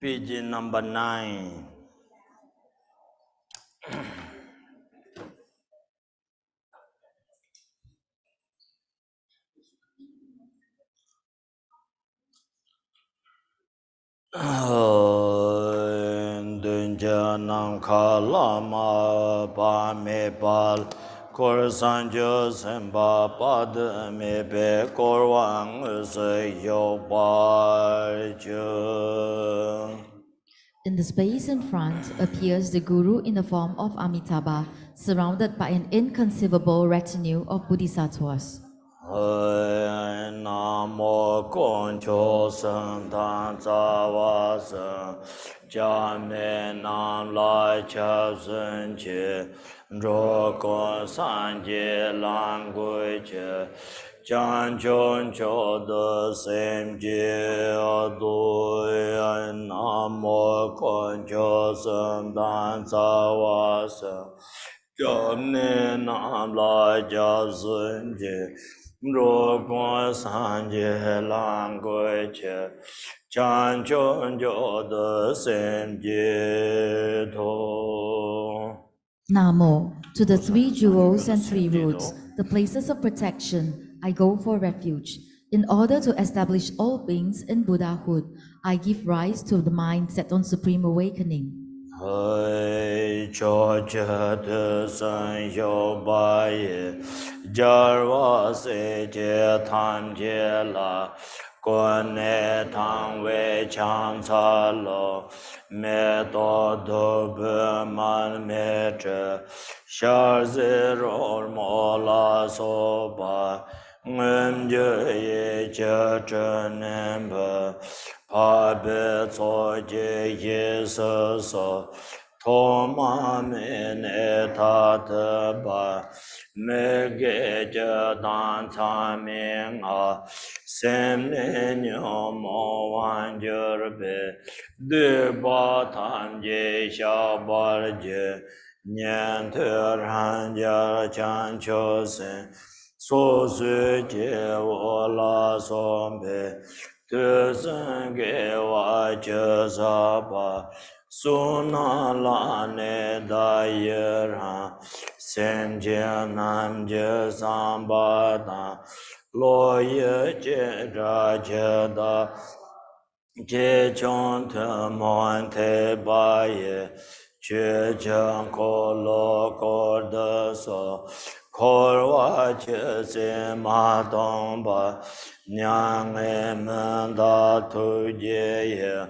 Page number 9. Dunjanam kalama pa me pal kor sanjo semba pad me pe korwang se yo pa. In the space in front appears the Guru in the form of Amitabha, surrounded by an inconceivable retinue of bodhisattvas. Namo Concho Santan Tawasa Jame Nam Lai Cha Sun Che Roko Sanje Language Chan Chon Cho De Sem Je Adu Namo Concho Santan Tawasa Jame Nam Lai Cha Sun Che Roko Sanje Language Chan Chon Jo De Sem Je To. Namo, to the three jewels and three roots, the places of protection, I go for refuge. In order to establish all beings in Buddhahood, I give rise to the mind set on supreme awakening. Hai cho cha de san yo ba ye jar wa se je tham je la quan ne thang we chang cha lo me to do be man me che shar ze ro mo la so ba ngem je ye che chen ba pa be so je ye so Thoma me ta te ba me ge je dan cha me nga sem ne nyo mo wan je be de ba tan je sha ba je nyan te ran ja chan cho se so su je wo la so be te san ge wa je sa ba Suna la ne da ye ra sem je nam je samba da lo ye je ra je da je chon te mon te ba ye che chang ko lo ko de so kor wa che se ma dong ba nyang e men da tu je ye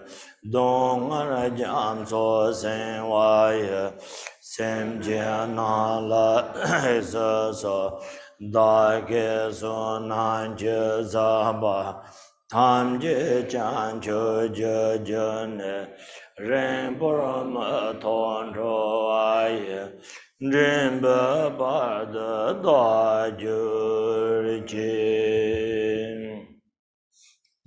dong ra jam so sen wa ye sem je na la so da ge so nan je za ba tham je chan cho je je ne ren por ma thon ro ai ren ba ba de da ju ji.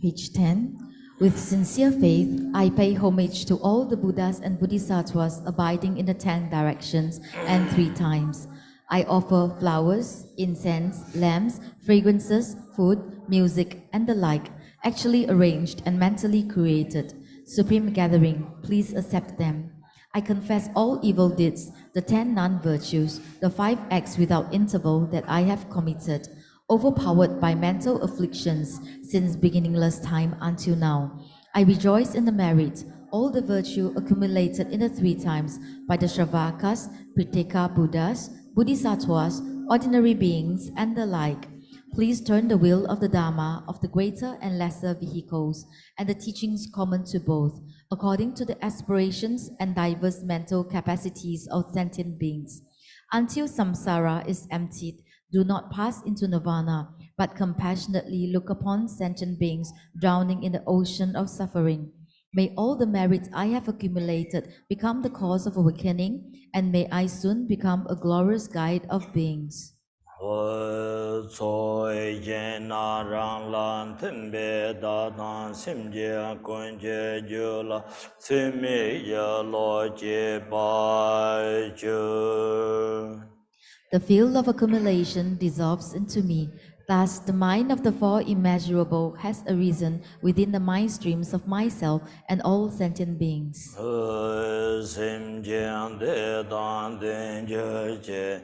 Page 10. With sincere faith, I pay homage to all the Buddhas and Bodhisattvas abiding in the 10 directions and 3 times. I offer flowers, incense, lamps, fragrances, food, music, and the like, actually arranged and mentally created. Supreme Gathering, please accept them. I confess all evil deeds, the 10 non-virtues, the 5 acts without interval that I have committed, overpowered by mental afflictions since beginningless time until now. I rejoice in the merit, all the virtue accumulated in the 3 times by the Shravakas, Pitaka Buddhas, Bodhisattvas, ordinary beings, and the like. Please turn the wheel of the Dharma of the greater and lesser vehicles and the teachings common to both, according to the aspirations and diverse mental capacities of sentient beings. Until samsara is emptied, do not pass into nirvana, but compassionately look upon sentient beings drowning in the ocean of suffering. May all the merits I have accumulated become the cause of awakening, and may I soon become a glorious guide of beings. Tsoi jen na rang lan ten be da dan sim je kun je ju la simi ye lo je ba ju. The field of accumulation dissolves into me. Thus, the mind of the four immeasurable has arisen within the mind streams of myself and all sentient beings. Sim jian de dan den je je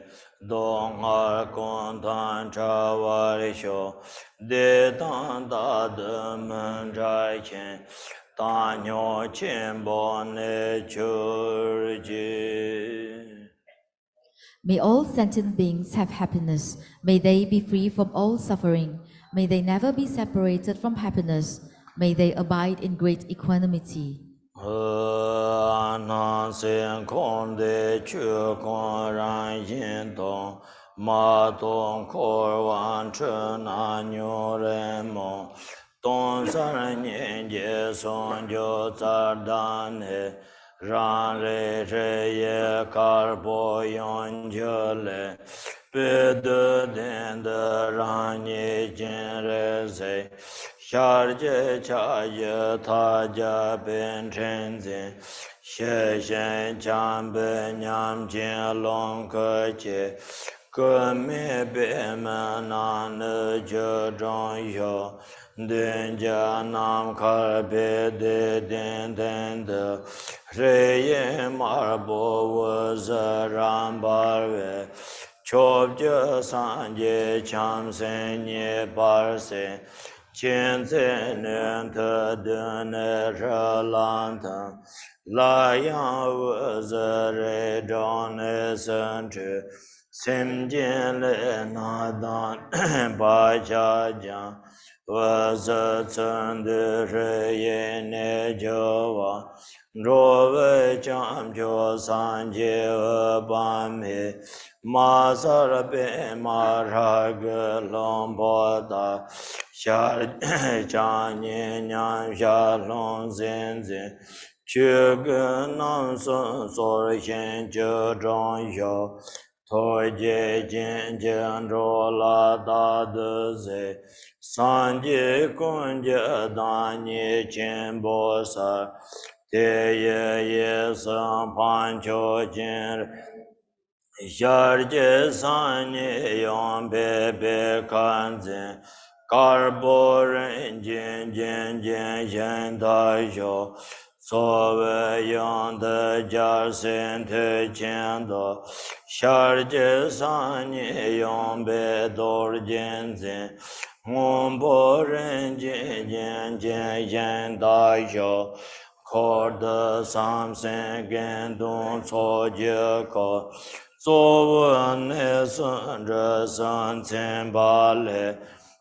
dong ar kon tan cha wa ri xiu de dan da de men zhai qian da niu qian bo ne chu ji. May all sentient beings have happiness. May they be free from all suffering. May they never be separated from happiness. May they abide in great equanimity. Nan sen kong de chu kong ran yin tong ma tong kor wan chen an nyu ren mo tong san nian jie song jo zar dan he ran re re ye kar bo yon je le pe de den de ran ye jin re se Xiar jie cha ye ta jia ben chen zin xie xian jiang ben niam jin long ke jie ge mi bei men nan ne jie zhong yo den jia nam kar bei de den den de re ye mar bo wo ze ran bar we chop jie san jie cham sen ye bar se 现在能得的那热浪腾，那样我在热中的生殖，心间的那当把家讲，我在真的是也那就忘，若为讲究三界和八昧。 马萨尔贝马扎格隆波达，夏迦尼娘夏隆森森，去个南孙索尔贤就中有，托杰坚坚着拉达的在，三界公家大尼坚波萨，天爷爷生盘球坚。 Xiar jie san ni yong bei bei kan zin, kar bo ren jin jin jin xian da xiu, so wei yong de jar sen te qian do. Xiar jie san ni yong bei Dorzin zin, ngon bo ren jin jin jin xian da xiu, kor de sam sen gen dong co jie ko. 作文内孙着三千八类，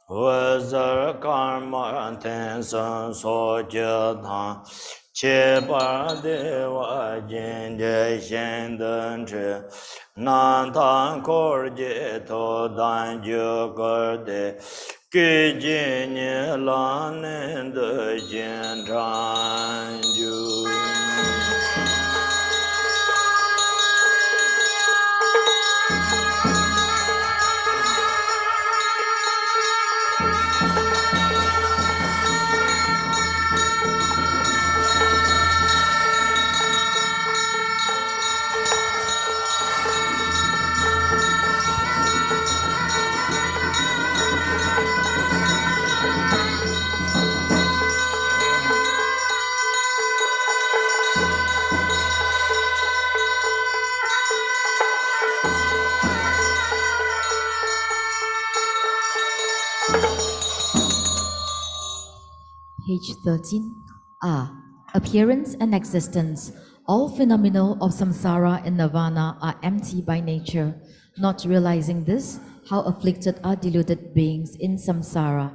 我在干嘛天生所教堂，七八的我今天先登车，南唐口街头单就个的，给今年老年的检查就。 Page 13. Appearance and existence. All phenomenal of samsara and nirvana are empty by nature. Not realizing this, how afflicted are deluded beings in samsara.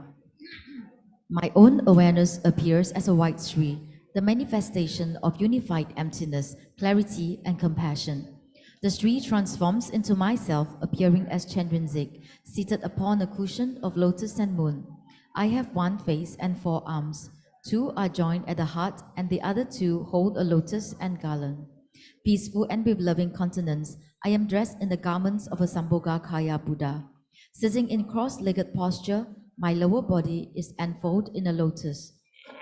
My own awareness appears as a white tree, the manifestation of unified emptiness, clarity, and compassion. The tree transforms into myself, appearing as Chandranzik, seated upon a cushion of lotus and moon. I have one face and 4 arms. 2 are joined at the heart, and the other 2 hold a lotus and garland. Peaceful and with loving countenance, I am dressed in the garments of a Sambhogakaya Buddha. Sitting in cross-legged posture, my lower body is enfolded in a lotus.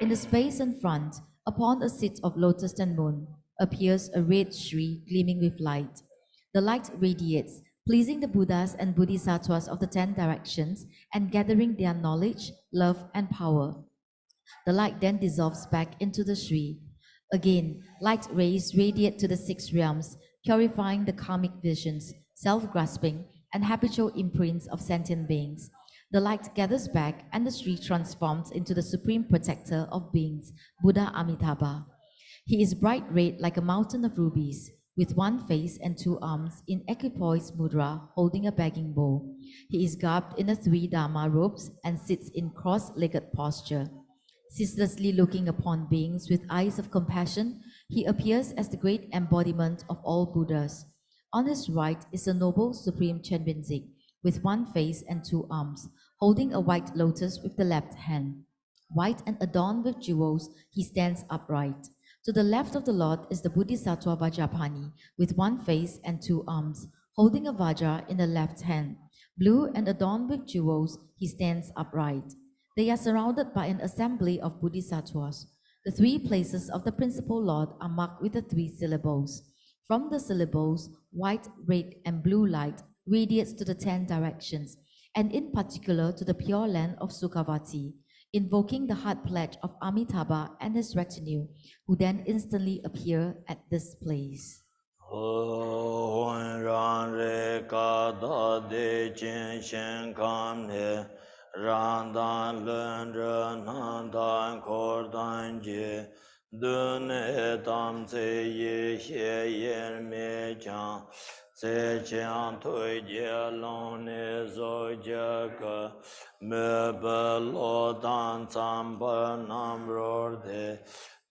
In the space in front, upon a seat of lotus and moon, appears a red Shri gleaming with light. The light radiates, pleasing the Buddhas and Bodhisattvas of the 10 directions and gathering their knowledge, love, and power. The light then dissolves back into the Sri. Again, light rays radiate to the 6 realms, purifying the karmic visions, self-grasping, and habitual imprints of sentient beings. The light gathers back and the Sri transforms into the supreme protector of beings, Buddha Amitabha. He is bright red like a mountain of rubies, with one face and 2 arms in equipoise mudra holding a begging bowl. He is garbed in the 3 Dharma robes and sits in cross-legged posture. Ceaselessly looking upon beings with eyes of compassion, he appears as the great embodiment of all Buddhas. On his right is the noble supreme Chenbinzik, with one face and 2 arms, holding a white lotus with the left hand. White and adorned with jewels, he stands upright. To the left of the Lord is the Bodhisattva Vajrapani, with one face and 2 arms, holding a Vajra in the left hand. Blue and adorned with jewels, he stands upright. They are surrounded by an assembly of Bodhisattvas. The 3 places of the principal Lord are marked with the 3 syllables. From the syllables, white, red, and blue light radiates to the 10 directions, and in particular to the pure land of Sukhavati, invoking the heart pledge of Amitabha and his retinue, who then instantly appear at this place. Randan lundra nandan kordan je dune tam tse ye she yer me chan tse chan toy je long ne zo je ka me ba lo dan tsam ba nam ro de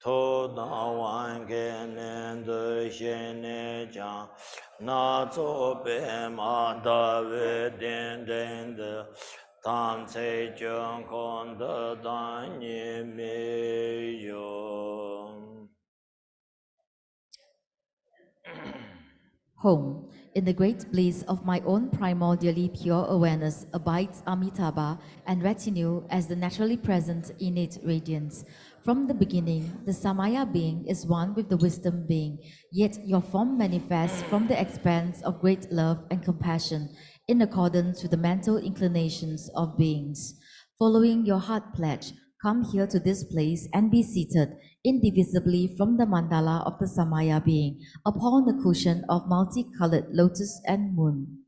to da wan ge nen de she ne chan na zo be ma da we den den de tam tse chung kon de dan ye me yo. Home, in the great bliss of my own primordially pure awareness, abides Amitabha and retinue as the naturally present innate radiance. From the beginning, the Samaya being is one with the wisdom being, yet your form manifests from the expanse of great love and compassion in accordance with the mental inclinations of beings. Following your heart pledge, come here to this place and be seated indivisibly from the mandala of the Samaya being upon the cushion of multicolored lotus and moon.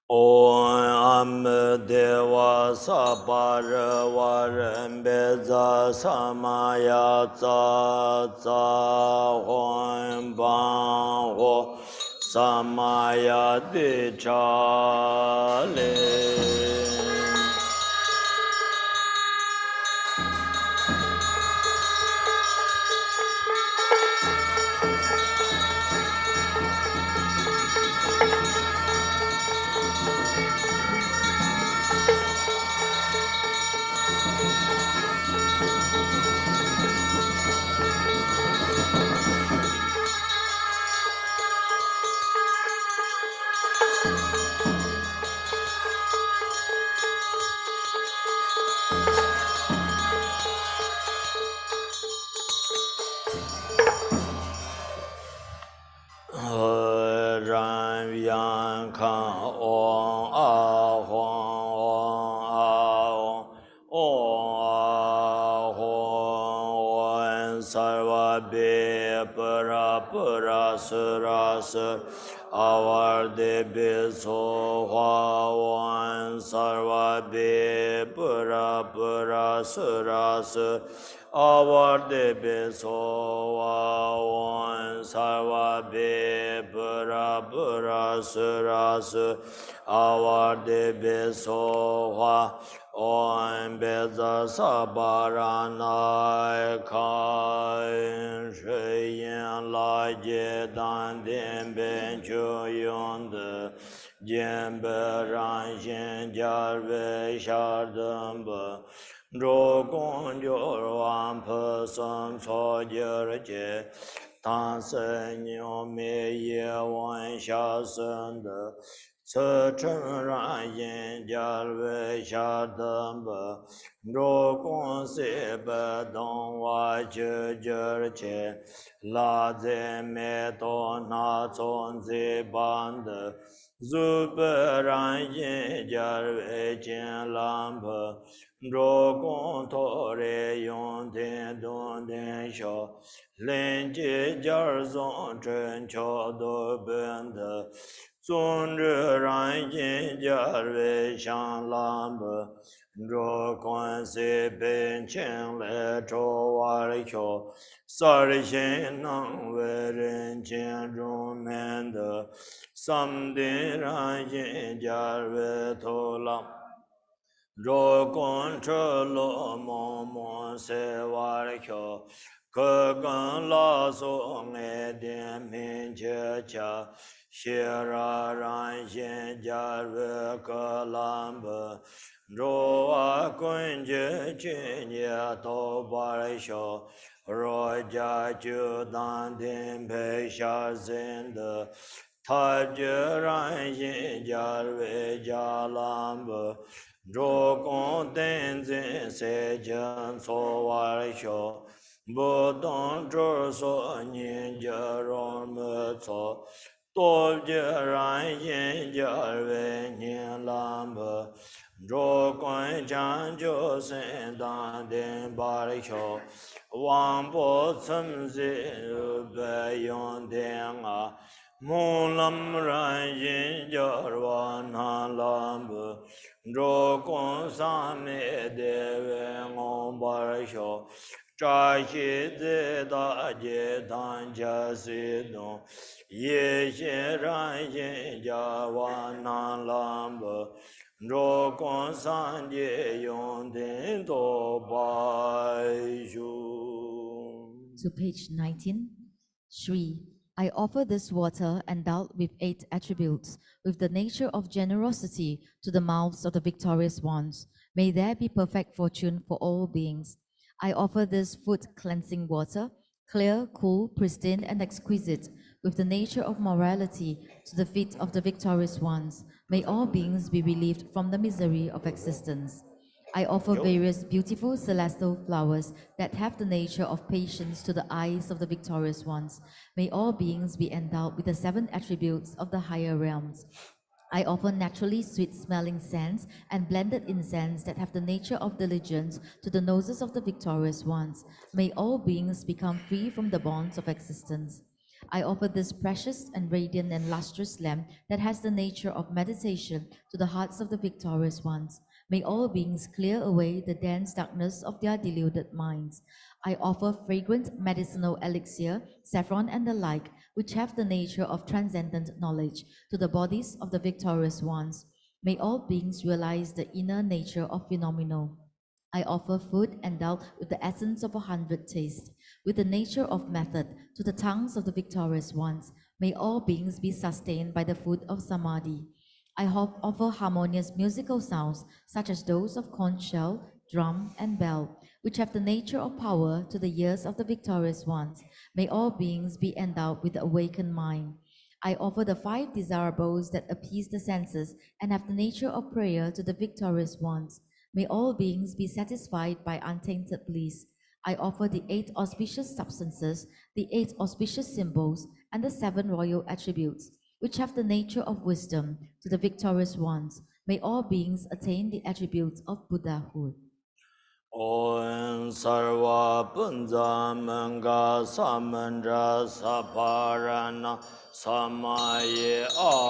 Om Dewa Sabara Varambeza Samaya Tsa Tsa Hon Ban Ho Samaya Dichale. Avarde beso hawan sarva be pura pura suras avarde beso hawan sarva be pura pura suras avarde beso ha on beza sabarana kain sheyen la je dan den ben chu yon de jembe ran shen jar ve shardam ba ro gon jor wan pa sam so jer je tan se nyo me ye wan sha sen de ce chen ran yin jar wei sha de be ro gong se be dong wa je je che la ze me do na zong zi ban de zu be ran yin jar wei jin lam be ro gong to re yong den dong den xiao lin ji jar zong chen qiao do ben de 宗之然因家瑞相兰不，若观世本清来周瓦的桥，萨的心能为人间中门的，三定然因家瑞头浪。 若观车罗蒙蒙塞瓦的桥，可跟拉索爱点明切恰，谢拉然心加瑞格兰布，若瓦坤杰今年都巴的桥，若家就当天陪下真的。 他觉然心加瑞加兰布。 若公等真世间所外修，不动之所念家若没错，多觉然因家为念兰不，若观将就生当定巴的修，王不曾是白用定啊。 木兰然因家若那兰不。 若公三昧德为我巴修，扎西自大吉当家西东，一切然因家瓦那兰布，若公三界永定多巴修。 To page 19. Shri, I offer this water endowed with 8 attributes, with the nature of generosity to the mouths of the victorious ones. May there be perfect fortune for all beings. I offer this foot cleansing water, clear, cool, pristine, and exquisite, with the nature of morality to the feet of the victorious ones. May all beings be relieved from the misery of existence. I offer various beautiful celestial flowers that have the nature of patience to the eyes of the victorious ones. May all beings be endowed with the 7 attributes of the higher realms. I offer naturally sweet-smelling scents and blended incense that have the nature of diligence to the noses of the victorious ones. May all beings become free from the bonds of existence. I offer this precious and radiant and lustrous lamp that has the nature of meditation to the hearts of the victorious ones. May all beings clear away the dense darkness of their deluded minds. I offer fragrant medicinal elixir, saffron and the like, which have the nature of transcendent knowledge, to the bodies of the victorious ones. May all beings realize the inner nature of phenomenal. I offer food endowed with the essence of 100 tastes, with the nature of method, to the tongues of the victorious ones. May all beings be sustained by the food of samadhi. I offer harmonious musical sounds, such as those of conch shell, drum, and bell, which have the nature of power to the ears of the victorious ones. May all beings be endowed with the awakened mind. I offer the 5 desirables that appease the senses and have the nature of prayer to the victorious ones. May all beings be satisfied by untainted bliss. I offer the 8 auspicious substances, the 8 auspicious symbols, and the 7 royal attributes, which have the nature of wisdom, to the victorious ones. May all beings attain the attributes of Buddhahood. Om Sarva Punza Manga Samandra Saparana Samaye Aho.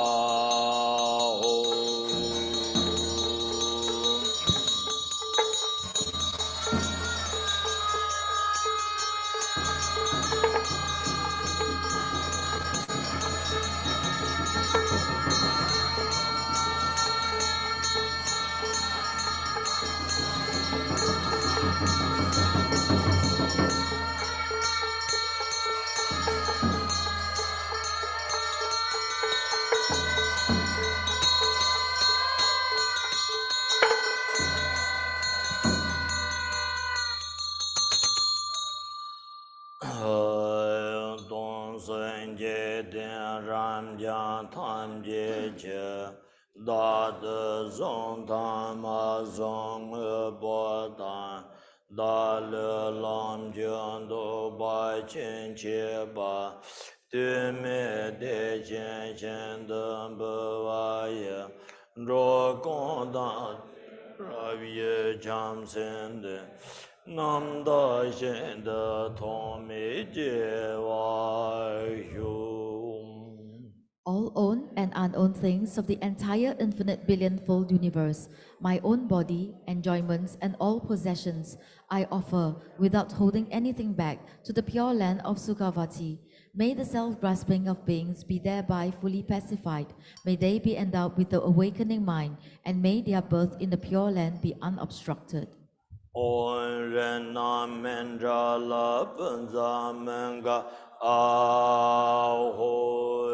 Dorzin je den ram jan tam je je da de zong tan ma zong bo dan da le lam jian do bai chen che ba de me de chen chen de bo wa ye ro gong dan ra ye jam sen de nam da shen de tong me jie wa yu. All owned and unowned things of the entire infinite billionfold universe, my own body, enjoyments, and all possessions, I offer without holding anything back to the pure land of Sukhavati. May the self-grasping of beings be thereby fully pacified. May they be endowed with the awakening mind, and may their birth in the pure land be unobstructed. 唵仁那门扎拉本扎门嘎啊吽，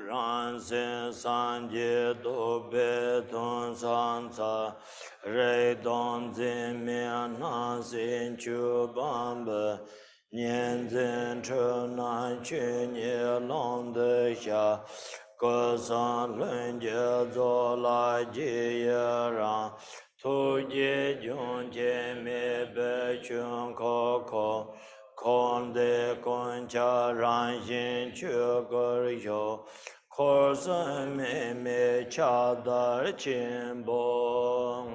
然先三界都别同三藏，瑞东真面那心求般本，念真诚难去念long的下。各三轮界作来皆也让。 土地中间灭白全可可，空的空家让心去个有，可生灭灭恰达亲波。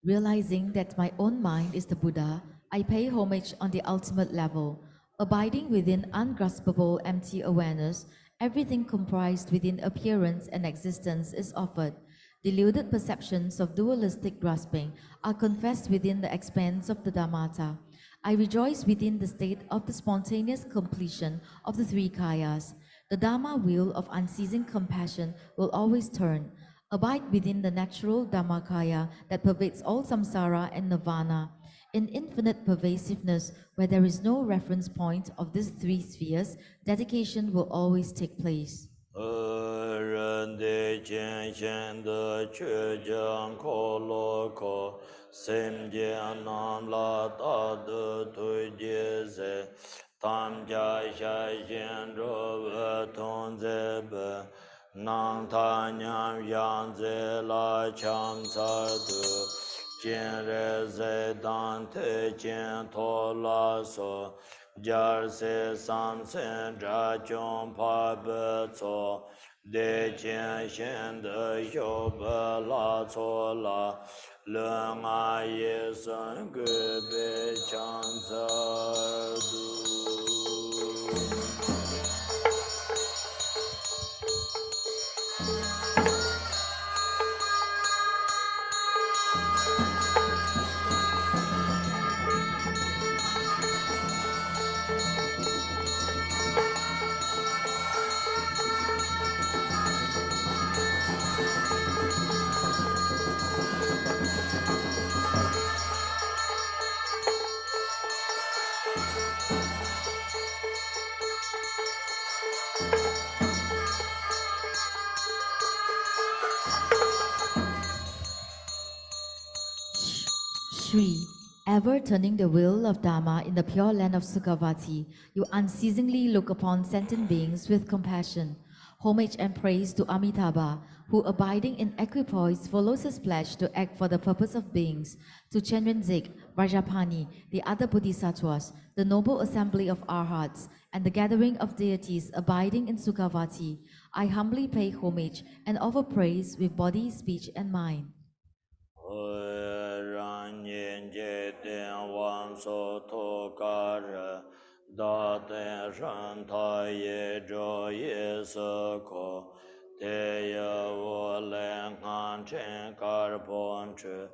Realizing that my own mind is the Buddha, I pay homage on the ultimate level. Abiding within ungraspable empty awareness, everything comprised within appearance and existence is offered. Deluded perceptions of dualistic grasping are confessed within the expanse of the Dharmata. I rejoice within the state of the spontaneous completion of the three kayas. The Dharma wheel of unceasing compassion will always turn. Abide within the natural Dhammakaya that pervades all samsara and nirvana. In infinite pervasiveness, where there is no reference point of these three spheres, dedication will always take place. 人的见贤的却将可乐可，心间南拉大的推荐噻，他家下贤着不同在本，南他娘养在拉强才的，见人在当推荐托拉索。 jar se sam sen ra chong pa be co de qian xian de xiu be la co la le nga ye san gue be chan za du. Shri, ever turning the wheel of Dharma in the pure land of Sukhavati, you unceasingly look upon sentient beings with compassion. Homage and praise to Amitabha, who abiding in equipoise follows his pledge to act for the purpose of beings. To Chenrenzik, Vrajapani, the other bodhisattvas, the noble assembly of arhats, and the gathering of deities abiding in Sukhavati, I humbly pay homage and offer praise with body, speech, and mind. 让年节点王所托嘎人，大天上他也着也色可，天也无量安全嘎尔本质，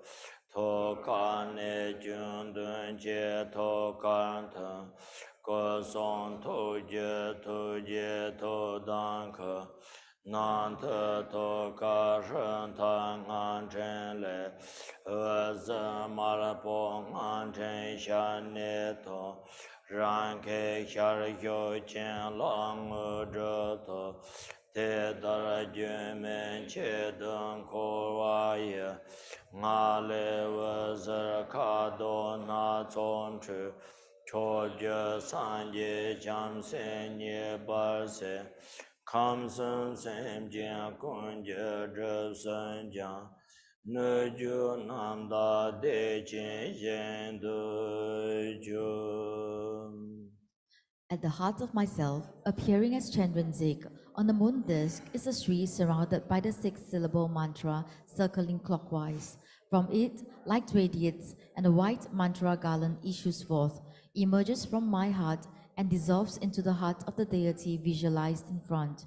托嘎内军顿节托嘎腾，各松头节托当可。 南特托嘎什坦安真嘞，则马拉波安真下涅托，然开下尔有见朗恶者托，铁达尔军门切登可瓦耶，阿勒沃泽卡多那宗处，chúa三界将生涅巴塞。Kam San Sem Jian Kun Je Zhe San Jiang Ne Ju Nam Da De Jin Yen Du Ju. At the heart of myself, appearing as Chandranzik, on the moon disk is a Sri surrounded by the 6-syllable mantra circling clockwise. From it, light radiates and a white mantra garland issues forth, emerges from my heart and dissolves into the heart of the deity visualized in front.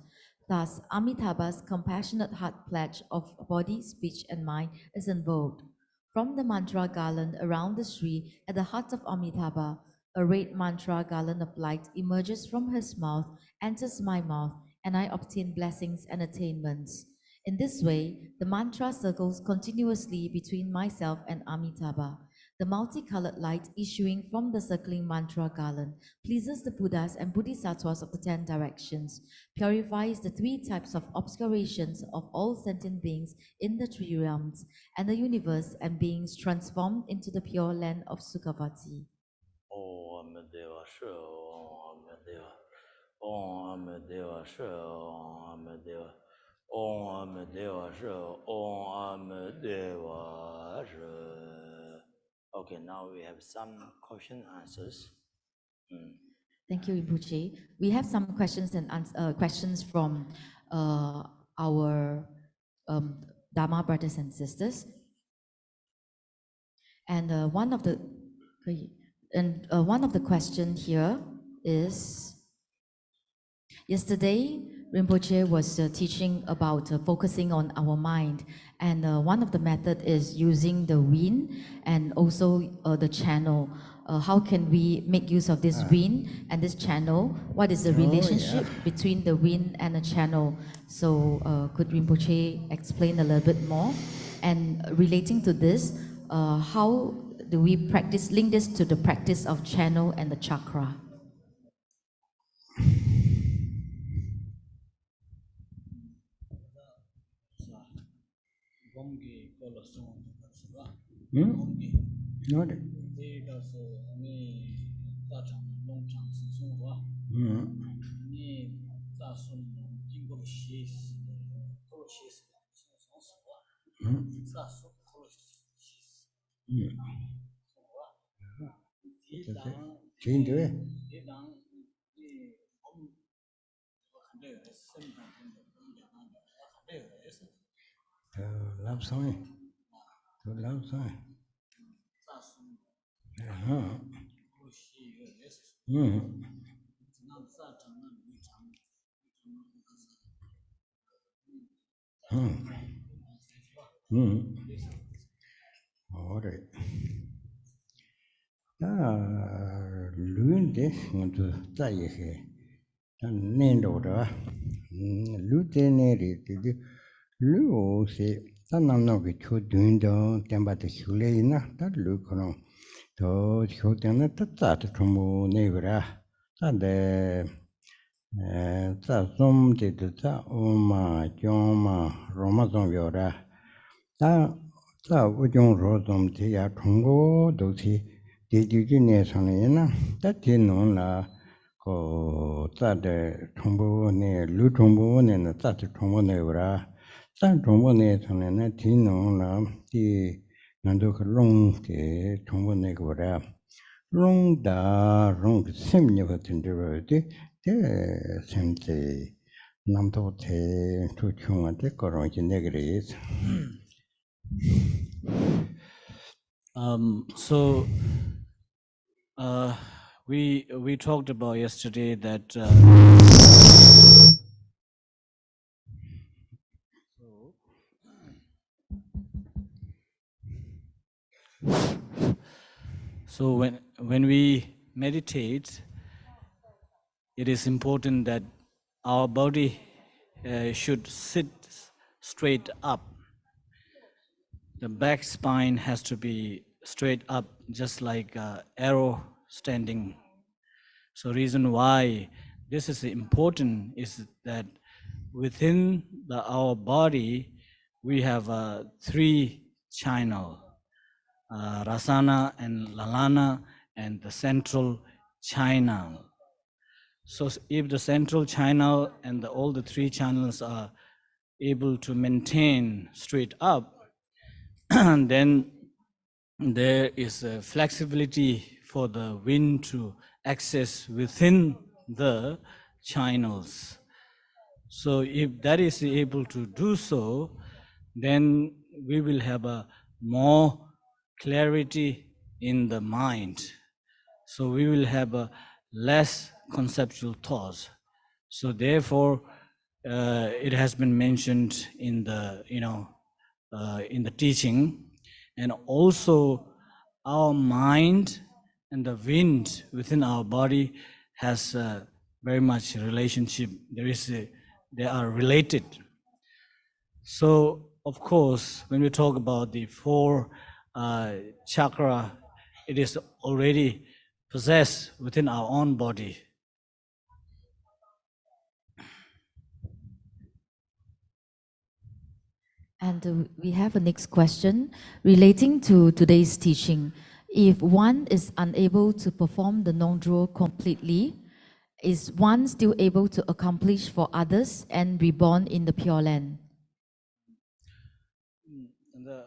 Thus, Amitabha's compassionate heart pledge of body, speech, and mind is invoked. From the mantra garland around the Sri at the heart of Amitabha, a red mantra garland of light emerges from his mouth, enters my mouth, and I obtain blessings and attainments. In this way, the mantra circles continuously between myself and Amitabha. The multicolored light issuing from the circling mantra garland pleases the Buddhas and Bodhisattvas of the 10 directions, purifies the 3 types of obscurations of all sentient beings in the 3 realms, and the universe and beings transformed into the pure land of Sukhavati. Om Deva Shi Om Deva Om Deva Shi Om Deva Om Deva Shi Om Deva Shi. Okay, now we have some question answers. Thank you, Rinpoche. We have some questions and questions from our Dharma brothers and sisters. And one of the question here is, yesterday Rinpoche was teaching about focusing on our mind, and one of the method is using the wind and also the channel. How can we make use of this wind and this channel? What is the relationship between the wind and the channel? So could Rinpoche explain a little bit more? And relating to this, how do we link this to the practice of channel and the chakra? All right. Loon this want to say here. Name order. Lieutenant, Lu say, Tanam get to doing down, Tamba the Hulena, that look on. To Hutana Tata Tomo Nevera. And the some did the Oma, Joma, Romazon Yora. 자, 우종 로좀 대야 통고 도시 대주진에서는 따티는라 그 따데 통보네 루통보네는 따티 통보네라 딴 통보네서는 뒤는라 디 난도 그 롱게 통보네고라 롱다 롱 셈녀 같은 데로디 대 셈제 남도 대 투충한테 거론지 내그레스 So we talked about yesterday that so when we meditate, it is important that our body should sit straight up. The back spine has to be straight up, just like an arrow standing. So reason why this is important is that within our body, we have 3 channels, Rasana and Lalana and the central channel. So if the central channel and all the three channels are able to maintain straight up, then there is a flexibility for the wind to access within the channels. So if that is able to do so, then we will have a more clarity in the mind. So we will have a less conceptual thoughts. So therefore, it has been mentioned in the in the teaching, and also our mind and the wind within our body has very much relationship. They are related. So of course, when we talk about the four chakra, it is already possessed within our own body. And we have a next question relating to today's teaching. If one is unable to perform the non-dual completely, is one still able to accomplish for others and reborn in the Pure Land? The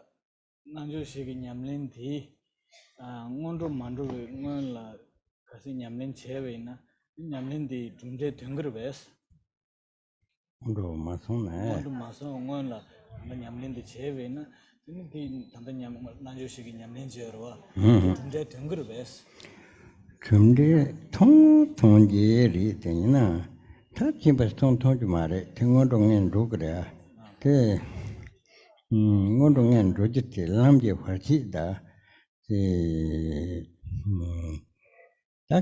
nanju shigi nyamlin thi ngondo mandu ngon la kasi nyamlin chewe na nyamlin di dumde dengru bes Ndo masong na. ngondo maso ngon la nyamlin di chewe na di tanda nanju shigi nyamlin chewa dumde dengru bes Chumde tong je ri tenina ta chimbas tong ju mare tengon dongen rogre te ngon dongen rojite lamje pharchi da te ta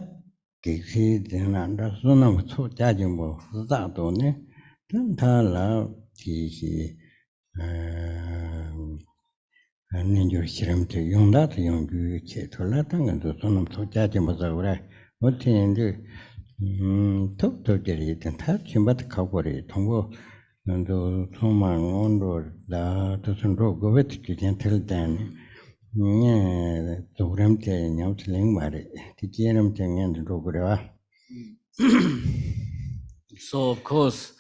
kisi dena da sonam so jajimbo za do ne tan ta la ti si ninjur shiramte yongda to yonggu che tola tangan to sonam so jajimbo za ure 어떻게 톡톡들이 다 침받 가고리 통보 너 소망 온도 다 도선로 고베트 기전 틀단 네 도그램테 냠틀링 말이 디제름 정연 로그라. So of course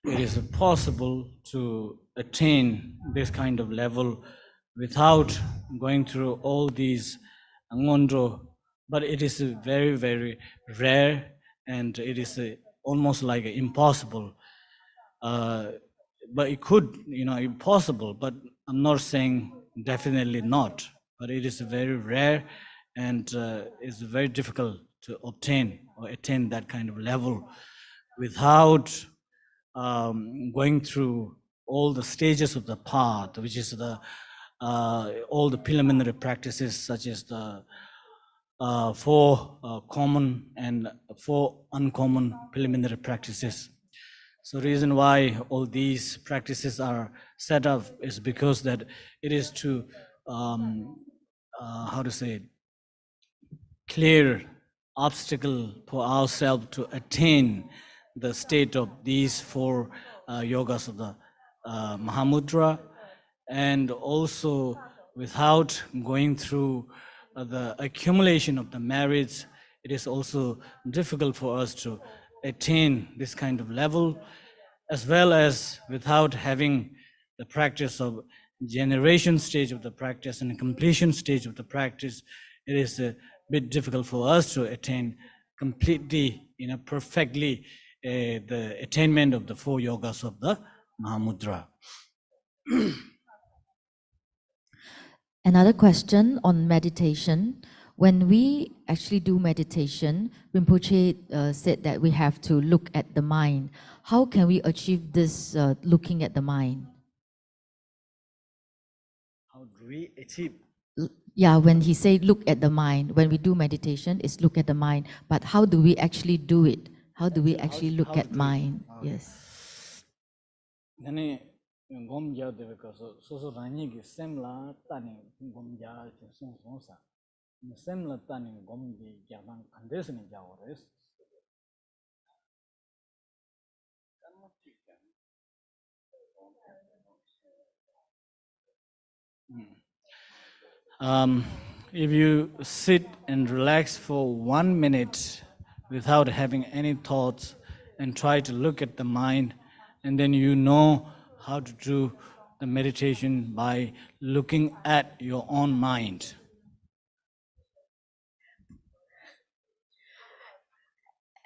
it is possible to attain this kind of level without going through all these ngondo, but it is very, very rare, and it is almost like impossible. But it could, impossible, but I'm not saying definitely not, but it is very rare, and it's very difficult to obtain or attain that kind of level without going through all the stages of the path, which is all the preliminary practices, such as the four common and four uncommon preliminary practices. So the reason why all these practices are set up is because that it is to clear obstacle for ourselves to attain the state of these four yogas of the Mahamudra, and also without going through the accumulation of the merits, it is also difficult for us to attain this kind of level, as well as without having the practice of generation stage of the practice and completion stage of the practice, it is a bit difficult for us to attain completely, perfectly the attainment of the four yogas of the Mahamudra. Another question on meditation. When we actually do meditation, Rinpoche said that we have to look at the mind. How can we achieve this looking at the mind? How do we achieve? Yeah, when he said look at the mind, when we do meditation, it's look at the mind. But how do we actually do it? How do we actually look at mind? Yes. Gom ja de ka so rani gi semla tani gom ja che son sa semla tani gom gi ja ban kandes ni ja ores if you sit and relax for 1 minute without having any thoughts and try to look at the mind, and then you know how to do the meditation by looking at your own mind.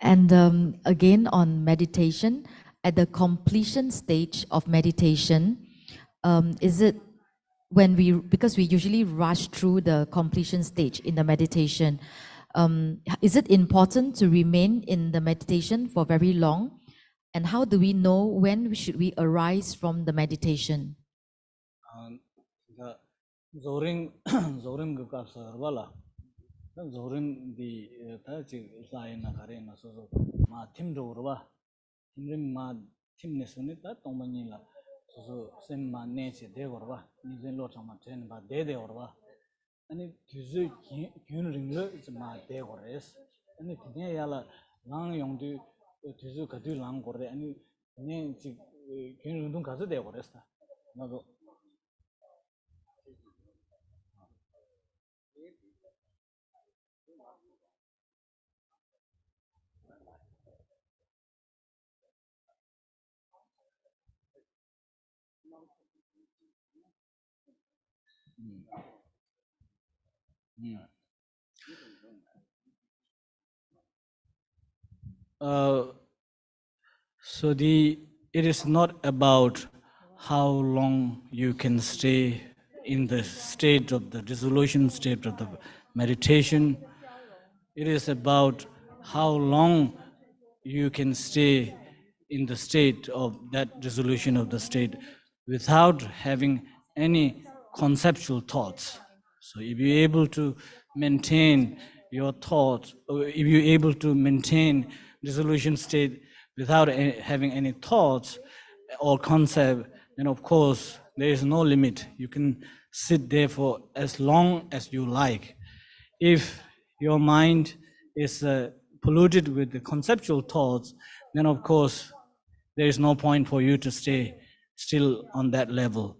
And again on meditation, at the completion stage of meditation, is it when because we usually rush through the completion stage in the meditation, is it important to remain in the meditation for very long? And how do we know when should we arise from the meditation? Zoring gukapsa Zorin the Tachi Lion Karena so Ma Tim Dorva, Timrim Ma Timnesunita, Tomanila, so send my nature de orva, Nizen Lord of Martin, but de orva. And it is a ring it's my de ores, and it yala long young do to Kadu lang or any name Kununkaza de oresta. So it is not about how long you can stay in the state of the dissolution state of the meditation. It is about how long you can stay in the state of that dissolution of the state without having any conceptual thoughts. So if you're able to maintain your thoughts, or if you're able to maintain dissolution state without having any thoughts or concept, then of course there is no limit. You can sit there for as long as you like. If your mind is polluted with the conceptual thoughts, then of course there is no point for you to stay still on that level.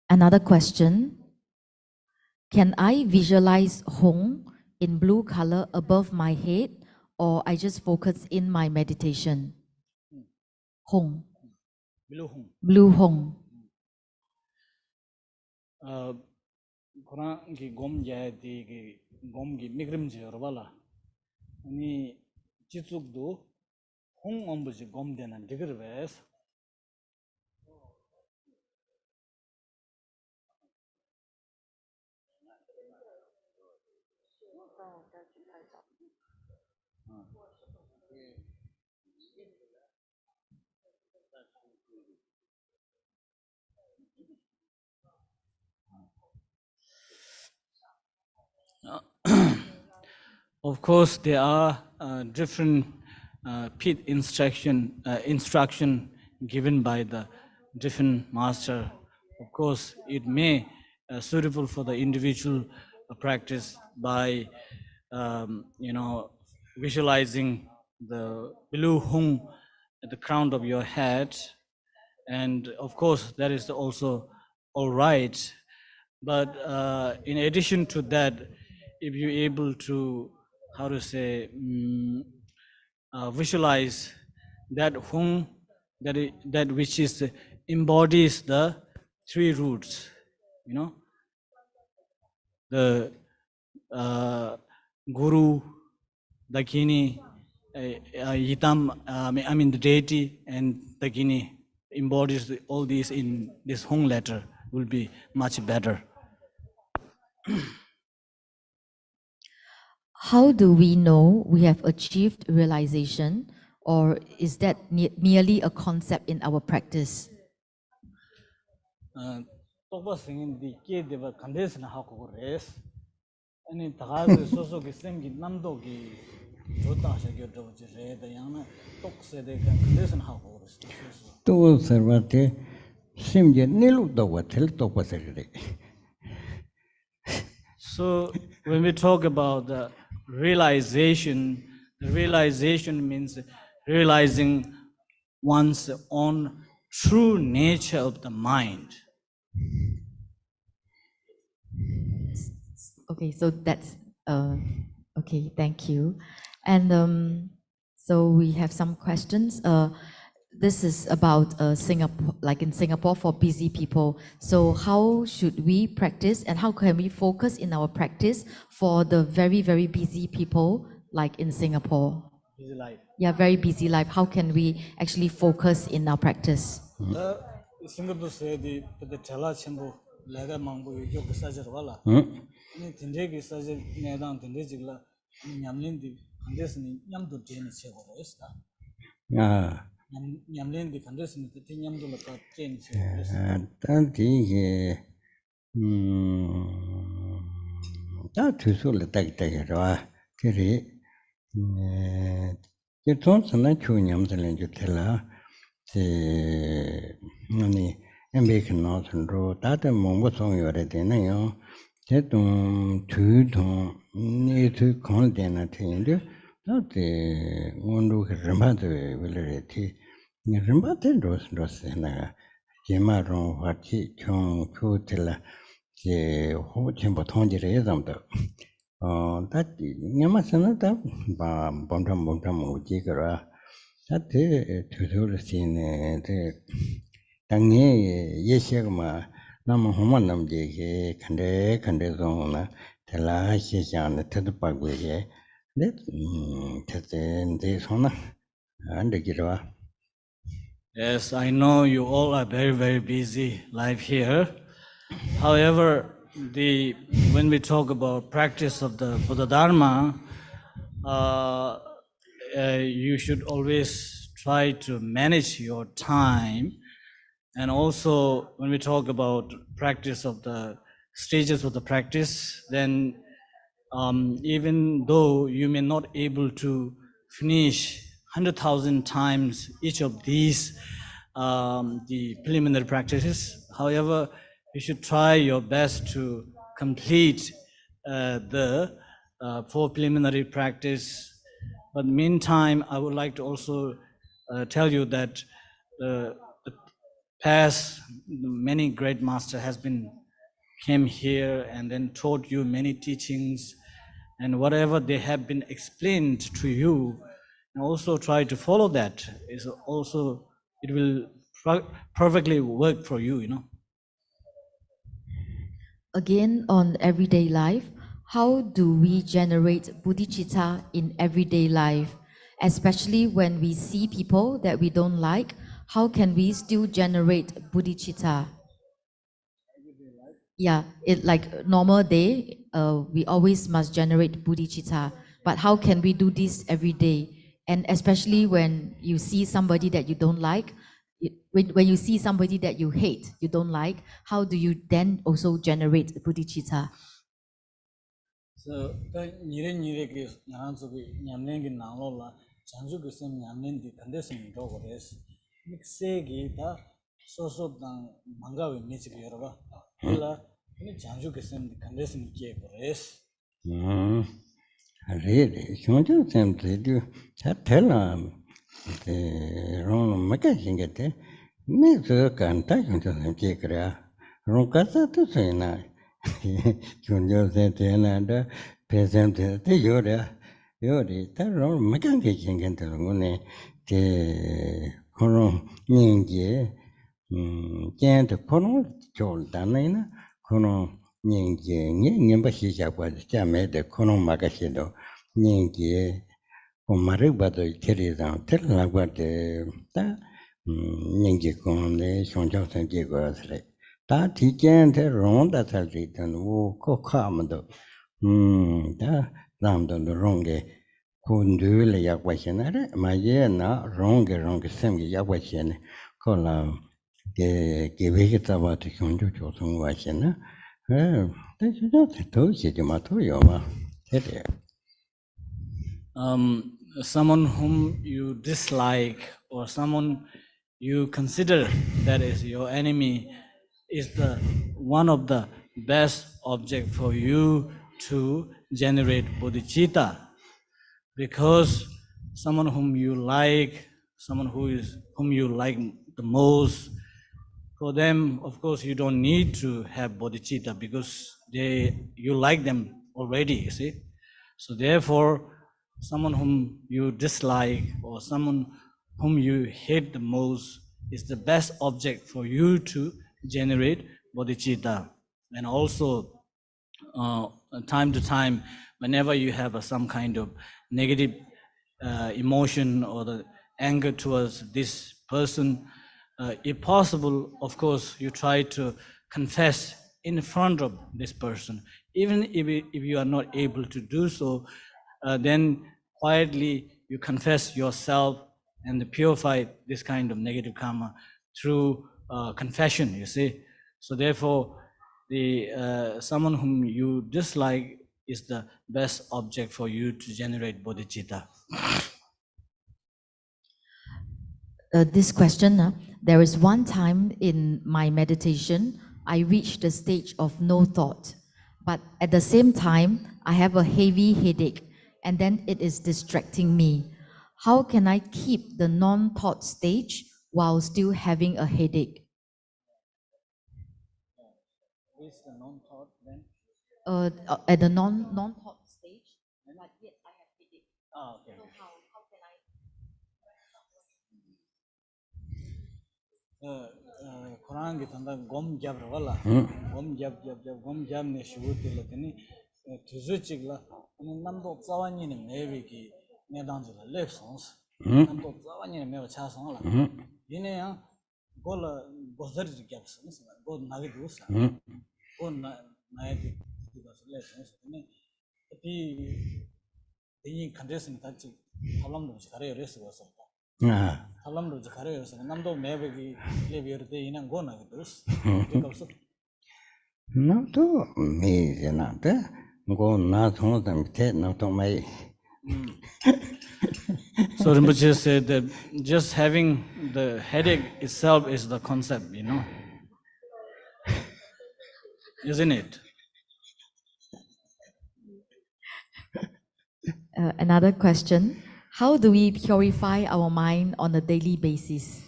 Another question. Can I visualize Hong in blue color above my head, or I just focus in my meditation? Hong. Blue Hong. Blue Hong. Quran ki gom jaya di gom ki migrim je orwala. Ni chitsuk do Hong ombuji gom dena digir ves. Of course, there are different pit instruction given by the different master. Of course, it may suitable for the individual practice by visualizing the blue hung at the crown of your head, and of course that is also all right. But in addition to that, if you're able to, how to say, visualize that Hung, that which is embodies the three roots, the Guru, Dakini, Yitam, I mean the deity, and Dakini embodies all these in this Hung letter will be much better. How do we know we have achieved realization, or is that merely a concept in our practice? So when we talk about the realization means realizing one's own true nature of the mind. Okay, so that's Okay, thank you. And so we have some questions. This is about Singapore, like in Singapore for busy people. So how should we practice and how can we focus in our practice for the very, very busy people like in Singapore? Busy life. Yeah, very busy life. How can we actually focus in our practice? Singapore say the tela chimbo lega mango yoga sajar wala. Ni tinde ki sajar nedang tinde jigla ni nyamlin di kandes ni nyam do jeni chego esta. Nyamlin di kandes ni te nyam do la ka jeni chego esta. Tan ti ta tu su le ta ra ke ri ke ton sana chu nyam de len ju tela ni embe kan no san ro ta de mong bo song yo re de na yo te ton tu don ni tu kon de na te de ta de on ru ke rama de vele re ti ni rama de ro se na je ma ro wa chi chong chu de la je ho chen bo thong ji re dam da ta nyama sana ta ba bom tham mo ji ka ra ta te tu tu le sin te tang ye ye she ma nam ho ma nam je ke khande zong na te la she sha na te pa gu ye de te de so na and de ra. Yes, I know you all are very, very busy life here. However, when we talk about practice of the Buddha Dharma, you should always try to manage your time. And also, when we talk about practice of the stages of the practice, then even though you may not able to finish 100,000 times each of these the preliminary practices, however, you should try your best to complete the 4 preliminary practice. But meantime, I would like to also tell you that the past many great master has been came here and then taught you many teachings, and whatever they have been explained to you, and also try to follow that. Is also it will perfectly work for you, you know. Again, on everyday life, how do we generate bodhicitta in everyday life? Especially when we see people that we don't like, how can we still generate bodhicitta? Yeah, it like normal day, we always must generate bodhicitta. But how can we do this every day? And especially when you see somebody that you don't like, when you see somebody that you hate, you don't like, how do you then also generate bodhicitta? So nire ke nyansu ke nyamnen ke nanglo la chanju ke sem nyamnen di kandesim do gores mikse ge ta so dang manga we mich ge yorba ila ni chanju ke sem kandesim ke gores Re shonjo sem te du ta tela te ron ma ka singe te me zo kan ta shonjo sem ke kra ron ka sa tu se na shonjo se te na da pe sem te yo re ta ron ma ka ke singe te ro ne te ron ning je jen te ron chol da na ron ning je nge ba shi ja kwa ja me de ron ma ka shi do ning je ko ma re ba de te re da te la ba de ta ning je ko ne shong chang san je go se ta ti jen te ron da sa ri de wo ko kha ma do ta ram do rong ge ko ndu le ya kwa shi na re ma ye na rong ge sem ge ya kwa shi ne ko la ge ve ge ta ba de shong ju jo song wa shi na ta shi do te to shi de ma to yo ma te de someone whom you dislike or someone you consider that is your enemy is the one of the best object for you to generate bodhicitta, because someone whom you like, someone whom you like the most, for them, of course, you don't need to have bodhicitta because you like them already, you see. So therefore, someone whom you dislike or someone whom you hate the most is the best object for you to generate bodhicitta. And also, time to time, whenever you have some kind of negative emotion or the anger towards this person, if possible, of course, you try to confess in front of this person. Even if you are not able to do so, then quietly you confess yourself and purify this kind of negative karma through confession, you see. So therefore, the someone whom you dislike is the best object for you to generate bodhicitta. This question, there is one time in my meditation, I reached the stage of no thought, but at the same time, I have a heavy headache, and then it is distracting me. How can I keep the non-thought stage while still having a headache? Is the non-thought then? At the non-thought stage, but yet I have headache. Okay. So how can I? Quran ki tanda gom jab wala gom jab ne shuti la tini tuzu chigla ani namdo tsawani ne mewe ki ne dangji la lep sons namdo tsawani ne mewe cha song la yine ya gol gozar ji gyab sons go nagi dus go na di das lep sons ne ti yin condition ta chi halam do chare res go so 사람도 가려서 남도 매백이 레비어때 이난 거나 그랬어. 그래서 나도 미제나데 고나 통도 밑에 나도 마이. So Rinpoche said that just having the headache itself is the concept, you know, isn't it? Another question. How do we purify our mind on a daily basis?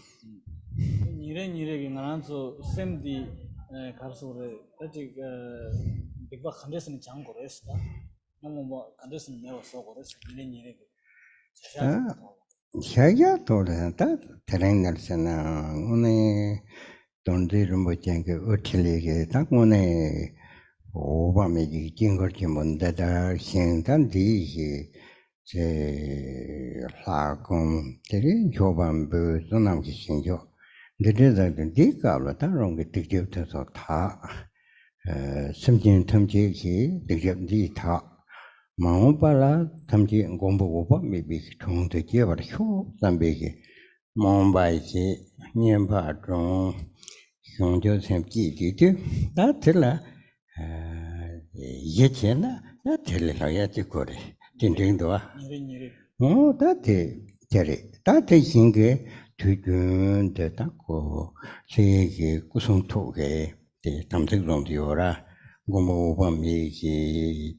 샤야 돌다 테랭날스나 오늘 돈들은 뭐 쟁게 어틀리게 딱 오늘 오바메기 징거지 뭔데다 신단디 제 라공들이 교반부 소남기 신교 늘에다든 디가로 다른 게 되게부터 다 심진 탐지기 되게디 다 마음발라 탐지 공부고 미비 통도 제버쇼 담베기 마음바이지 년바중 형조 샘지디디 다 들라 예체나 다 들려야지 거래 진정도와 다대 저리 다대 신게 두근데 닦고 세계 구성토게 담색론디오라 고모범이지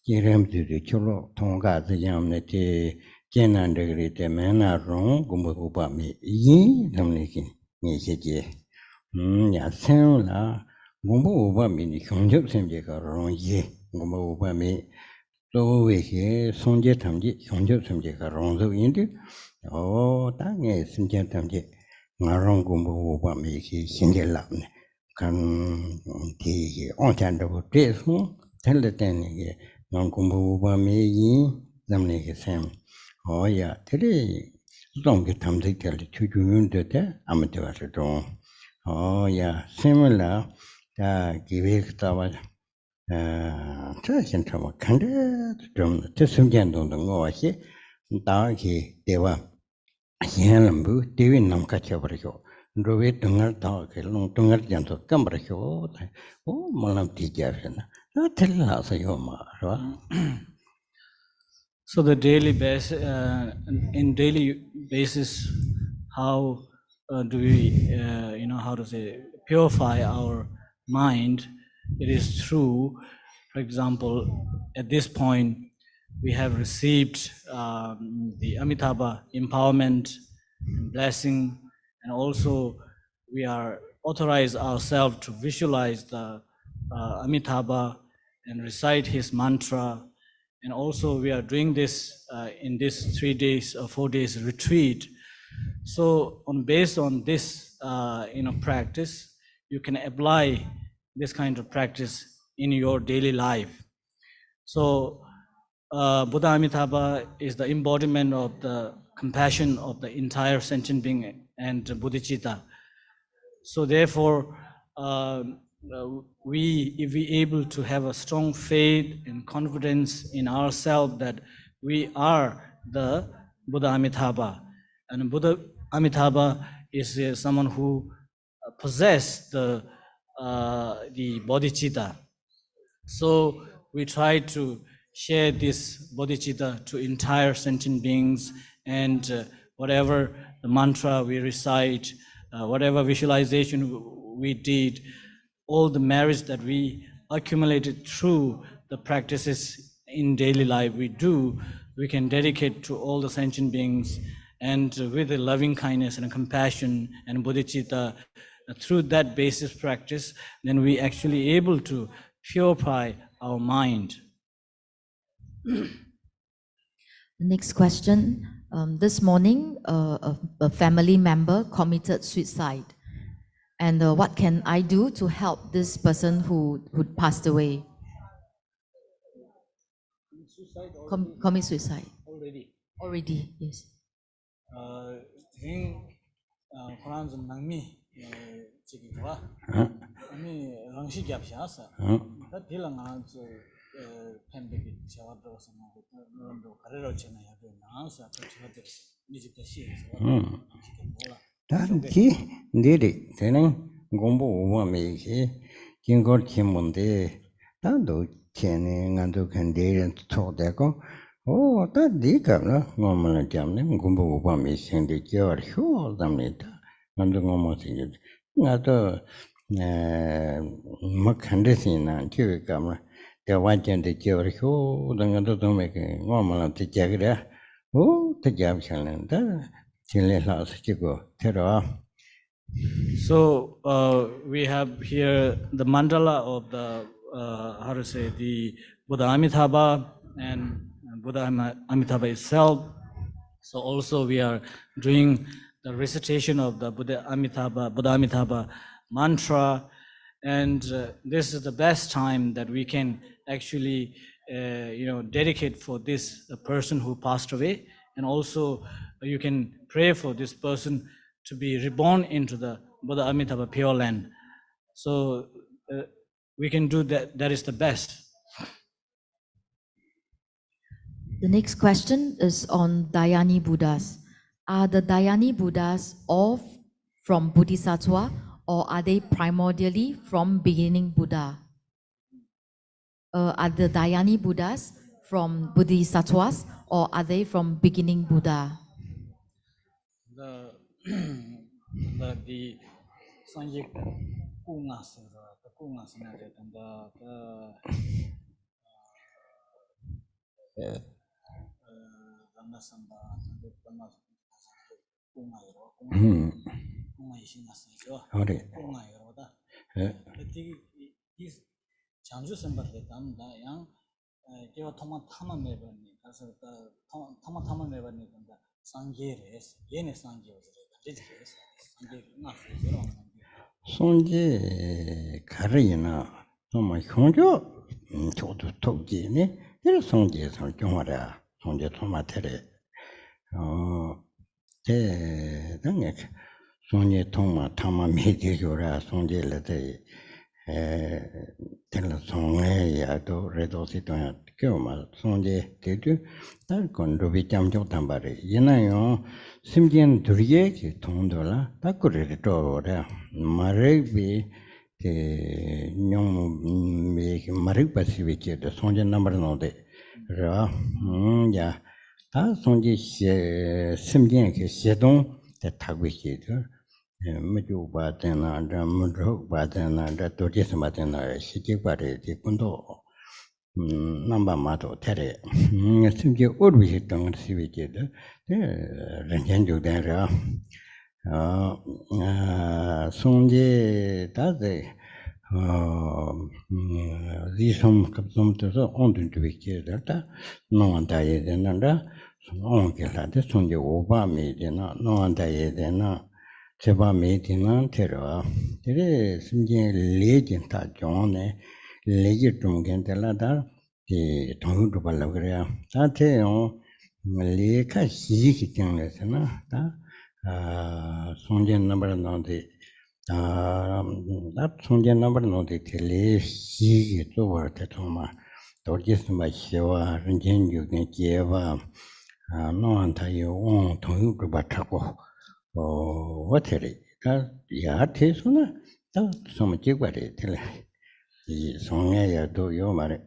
제름들이 줄로 통가지 양네티艰难的때문에 고모범이 이 담내기 니세지 야생라 고모범이 경접sem제가容易 고모범이 또외게 손제 탐지 경접sem제가 롱도인데 땅에 신제 탐지 나랑 고모범이 신gel랍네 간 뒤에 온찬도 돼서 telletening non kumbuba meyi namne ke sem oya tere dong ke tamzik tel chujun de amte wa do oya semla ta gibe ta wa ta sin ta wa kan de dong te sumjian dong dong wa xi da ki dewa xian lam bu dewi nam ka cha bar yo rowe dungar ta ke long dungar jan to kam bar yo o malam ti ja na So the daily basis, in daily basis, how do we, how to say, purify our mind? It is through, for example, at this point, we have received the Amitabha empowerment, blessing, and also we are authorized ourselves to visualize the Amitabha and recite his mantra And also we are doing this in this 3 days or 4 days retreat. So based on this practice, you can apply this kind of practice in your daily life. So Buddha Amitabha is the embodiment of the compassion of the entire sentient being and bodhicitta. So therefore, if we able to have a strong faith and confidence in ourselves that we are the Buddha Amitabha, and Buddha Amitabha is someone who possess the bodhicitta. So we try to share this bodhicitta to entire sentient beings, and whatever the mantra we recite, whatever visualization we did, all the merits that we accumulated through the practices in daily life we do, we can dedicate to all the sentient beings, and with a loving kindness and a compassion and bodhicitta, through that basis practice, then we actually able to purify our mind. The next question. This morning, a family member committed suicide. And what can I do to help this person who passed away? Commit suicide. Already, yes. 단지 내리 되는 공부 오마메시 긴걸 팀문데 단도 전에 간도 간데는 초대고 다 네가나 뭐만 잡네 공부 오마메시인데 저혀 담니다 간도 뭐지 나도 막한데시나 저가마 대완전데 저혀 당도 도메게 뭐만 되자그래 대잡살는다 So we have here the mandala of the the Buddha Amitabha and Buddha Amitabha itself. So also we are doing the recitation of the Buddha Amitabha mantra, and this is the best time that we can actually dedicate for this person who passed away, and also you can pray for this person to be reborn into the Buddha Amitabha Pure Land. So we can do that. That is the best. The next question is on Dhyani Buddhas. Are the Dhyani Buddhas all from Bodhisattva, or are they primordially from beginning Buddha? Are the Dhyani Buddhas from Bodhisattvas, or are they from beginning Buddha? The Sanjik Kungas, the Kungas, and Chanju Sambati Tamda, young Dewa Toma Tama Mebani, as a Tama Tama Mebani, and the Sangeres, Yene Sangeres, Sonje Karina, Toma Honjo, Toto Togini, there are Sonjes on Jomara, Sonja Tomatere. Dangek, Sonja Toma Tama Mediora, Sonje Late. Tella songe ya do redo si to ya kyo ma sonje de du ta kon do bi cham chok tam ba re yina yo simjen durye ki thong la ta ko re to ra ma re bi ke nyong me ki ma re pa si bi che de sonje number no de ra ya ta sonje simjen ke she dong de ta gui che de Maju Batana, Mudro Batana, Dorzin Batana, Shikipare, the Kundo, Namba Mato Terre. Simply always don't see it. Renjanju Dera Sonje Taze Zisham Kapsum to the Ondun to be Kirata, no one died in under, on Gilada, Sonja Oba made in no one died in Cheba made in Terra. There is some legend that John, legend from Gentelada, the Tongue to Balagria. That on Malika Siki Tinglesana, Sonja number non the that Sonja number no the tele she to work at home. Dorjis my Shiva, Rinjin you can give no anti you own to you to Batako. Oh, what it? Yeah, taste one. So much you got it. The song I do you marry.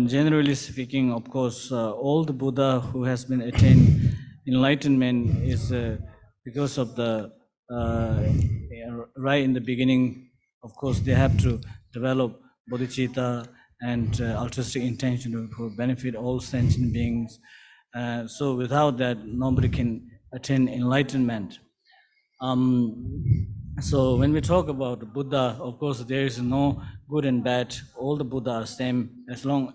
Generally speaking, of course, all the Buddha who has been attained enlightenment is because of the right in the beginning. Of course, they have to develop bodhicitta and altruistic intention to benefit all sentient beings. So without that, nobody can attain enlightenment. So when we talk about Buddha, of course, there is no good and bad. All the Buddha are same as long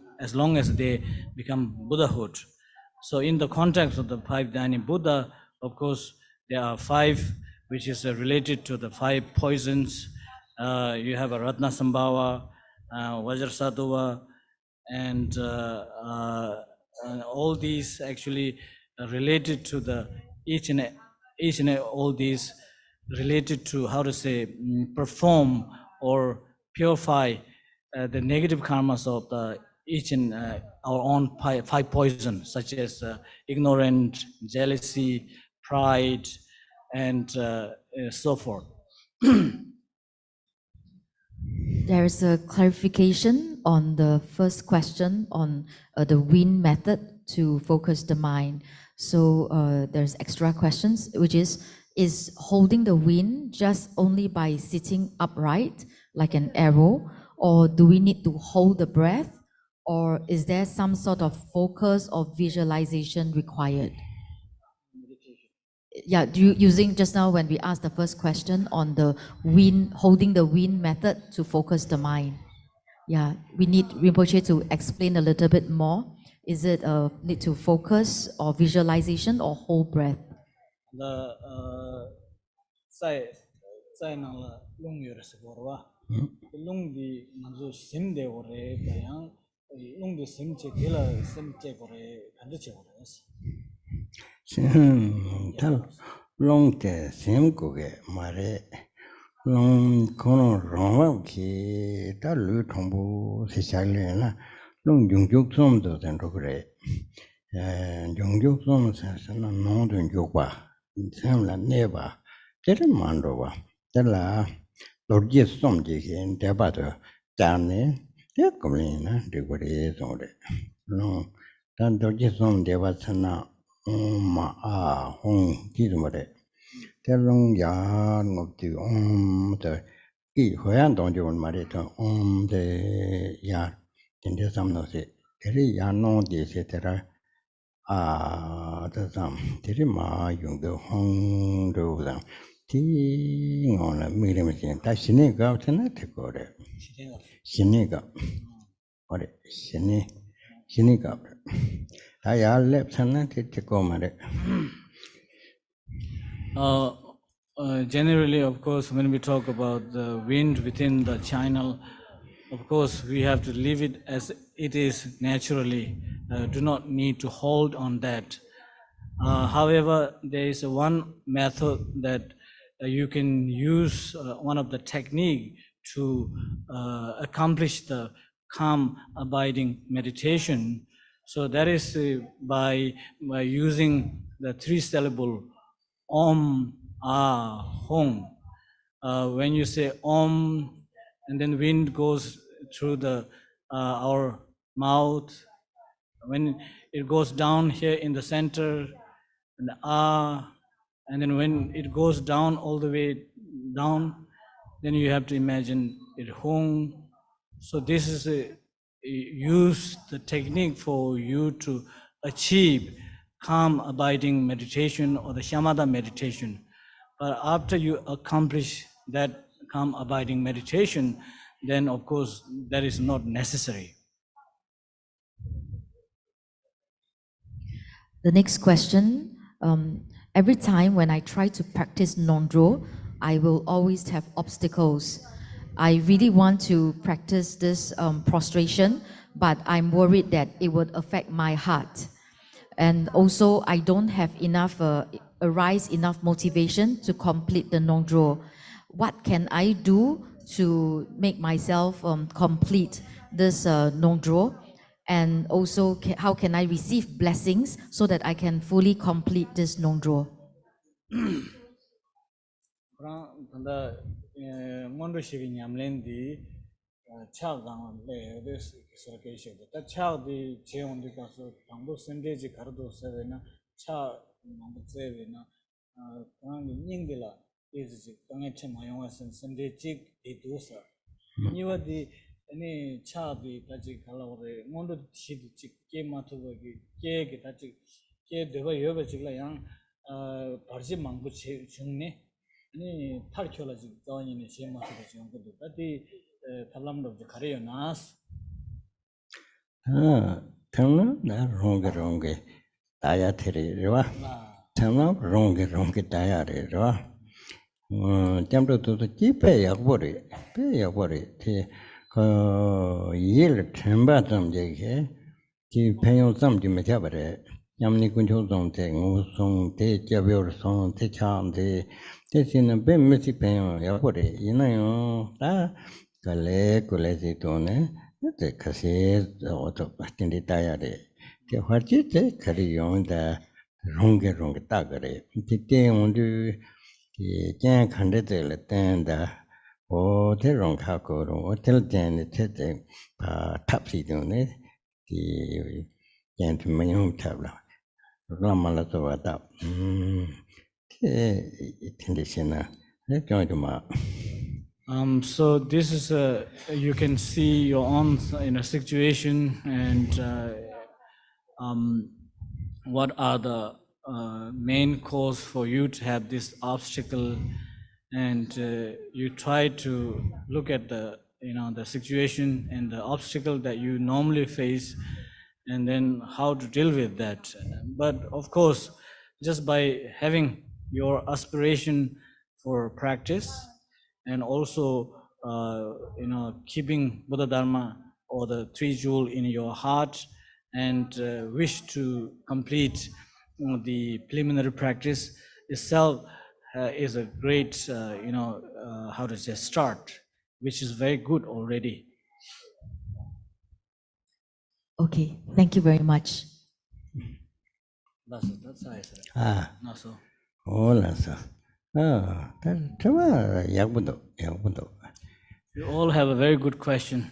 as they become Buddhahood. So in the context of the 5 Dhyani Buddha, of course, there are 5 which is related to the 5 poisons. You have a Ratna Sambhava, Vajrasattva, and all these actually related to the each and all these related to how to say perform or purify the negative karmas of the each and our own 5 poisons, such as ignorance, jealousy, pride, and so forth. There is a clarification on the first question on the wind method to focus the mind. So there's extra questions, which is holding the wind just only by sitting upright like an arrow, or do we need to hold the breath, or is there some sort of focus or visualization required? Yeah, using just now when we asked the first question on the wind, holding the wind method to focus the mind. Yeah, we need Rinpoche to explain a little bit more. Is it need to focus or visualization or hold breath? The 在那了龙有的时候吧，龙的那就心的我的这样，龙的心结给了心结过来，看着结过来是。tal long te sem ko ge mare long kono rongwa ki ta lu thombu se chale na long jungjuk som do den ro gre jungjuk som sa na no den jokwa sam la ne ba tere man ro ba tela dorje som je gen de ba de dan ne de ko le na de ko de so de long dan dorje som de ba chana ma a hong ki mo de te long ya ngop ti de ki hoyan dong jo ma de to de ya den de sam no se de ri ya no de se te ra a de sam de ri ma yung de hong do da ti ngo la mi le me ta xin ne ga ta na te ko de xin ne ga o de xin ne ga Generally, of course, when we talk about the wind within the channel, of course, we have to leave it as it is naturally. Do not need to hold on that. However, there is one method that you can use, one of the technique to accomplish the calm abiding meditation. So that is by using the 3-syllable Om, Ah, Hong. When you say Om, and then wind goes through the our mouth. When it goes down here in the center, and Ah, and then when it goes down all the way down, then you have to imagine it Hong. So this is use the technique for you to achieve calm abiding meditation or the shamatha meditation. But after you accomplish that calm abiding meditation, then of course that is not necessary. The next question, every time when I try to practice non-draw, I will always have obstacles. I really want to practice this prostration, but I'm worried that it would affect my heart. And also, I don't have enough, enough motivation to complete the non-draw. What can I do to make myself complete this non-draw? And also, how can I receive blessings so that I can fully complete this non-draw? Any child the Taji Kalore, Mondo Shid came out of the cake, Taji, Dewa Yoga Chilayang, Parsi Mangu Chungni, any Tarkology going in the same matter as you could do. But the Talam of the Korean Nas. Tana, wrong, dietary, Tana, wrong, diary, Temple to the keep pay a worry, yield tembatum jake, keep paying some to Matabare, Yamni control something, song, take your song, take charm, take in a bit messy pain, yapore, you know, Colesitone, the cassette, the auto in the diary. What you take, carry on the wrong tagare, the day on the Jan candidate tenda or the wrong hacker or tell Jan tapsy doing it, the gentleman tabla. Ramalatovata. Let's go to Ma. So this is you can see your own situation and what are the main cause for you to have this obstacle, and you try to look at the the situation and the obstacle that you normally face, and then how to deal with that. But of course, just by having your aspiration for practice and also keeping Buddha Dharma or the three jewel in your heart and wish to complete the preliminary practice itself is a great how to say start, which is very good already. Okay, thank you very much. That's how I said. Not so. Oh, that's You all have a very good question.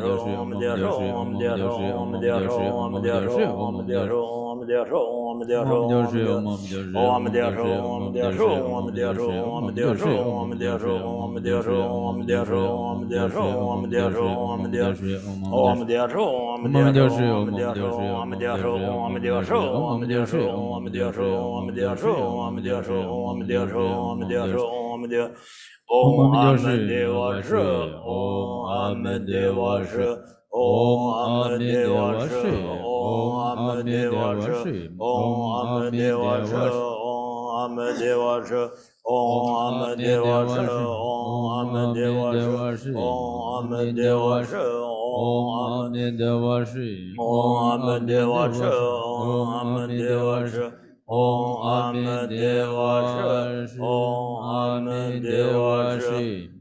Om Amedeva Shi, Om Amedeva Shi, Om Amedeva Shi, Om Amedeva Shi, Om Amedeva Shi, Om Amedeva Shi, Om Amedeva Shi, Om Amedeva Shi, Om Amedeva Shi, Om Amedeva Shi, Om Amedeva Shi, Om Amedeva Shi, Om Amedeva Shi, Om Amedeva Shi,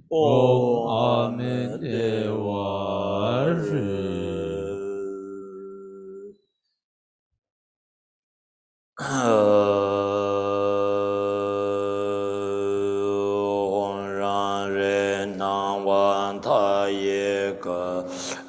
Om Amedeva Shi.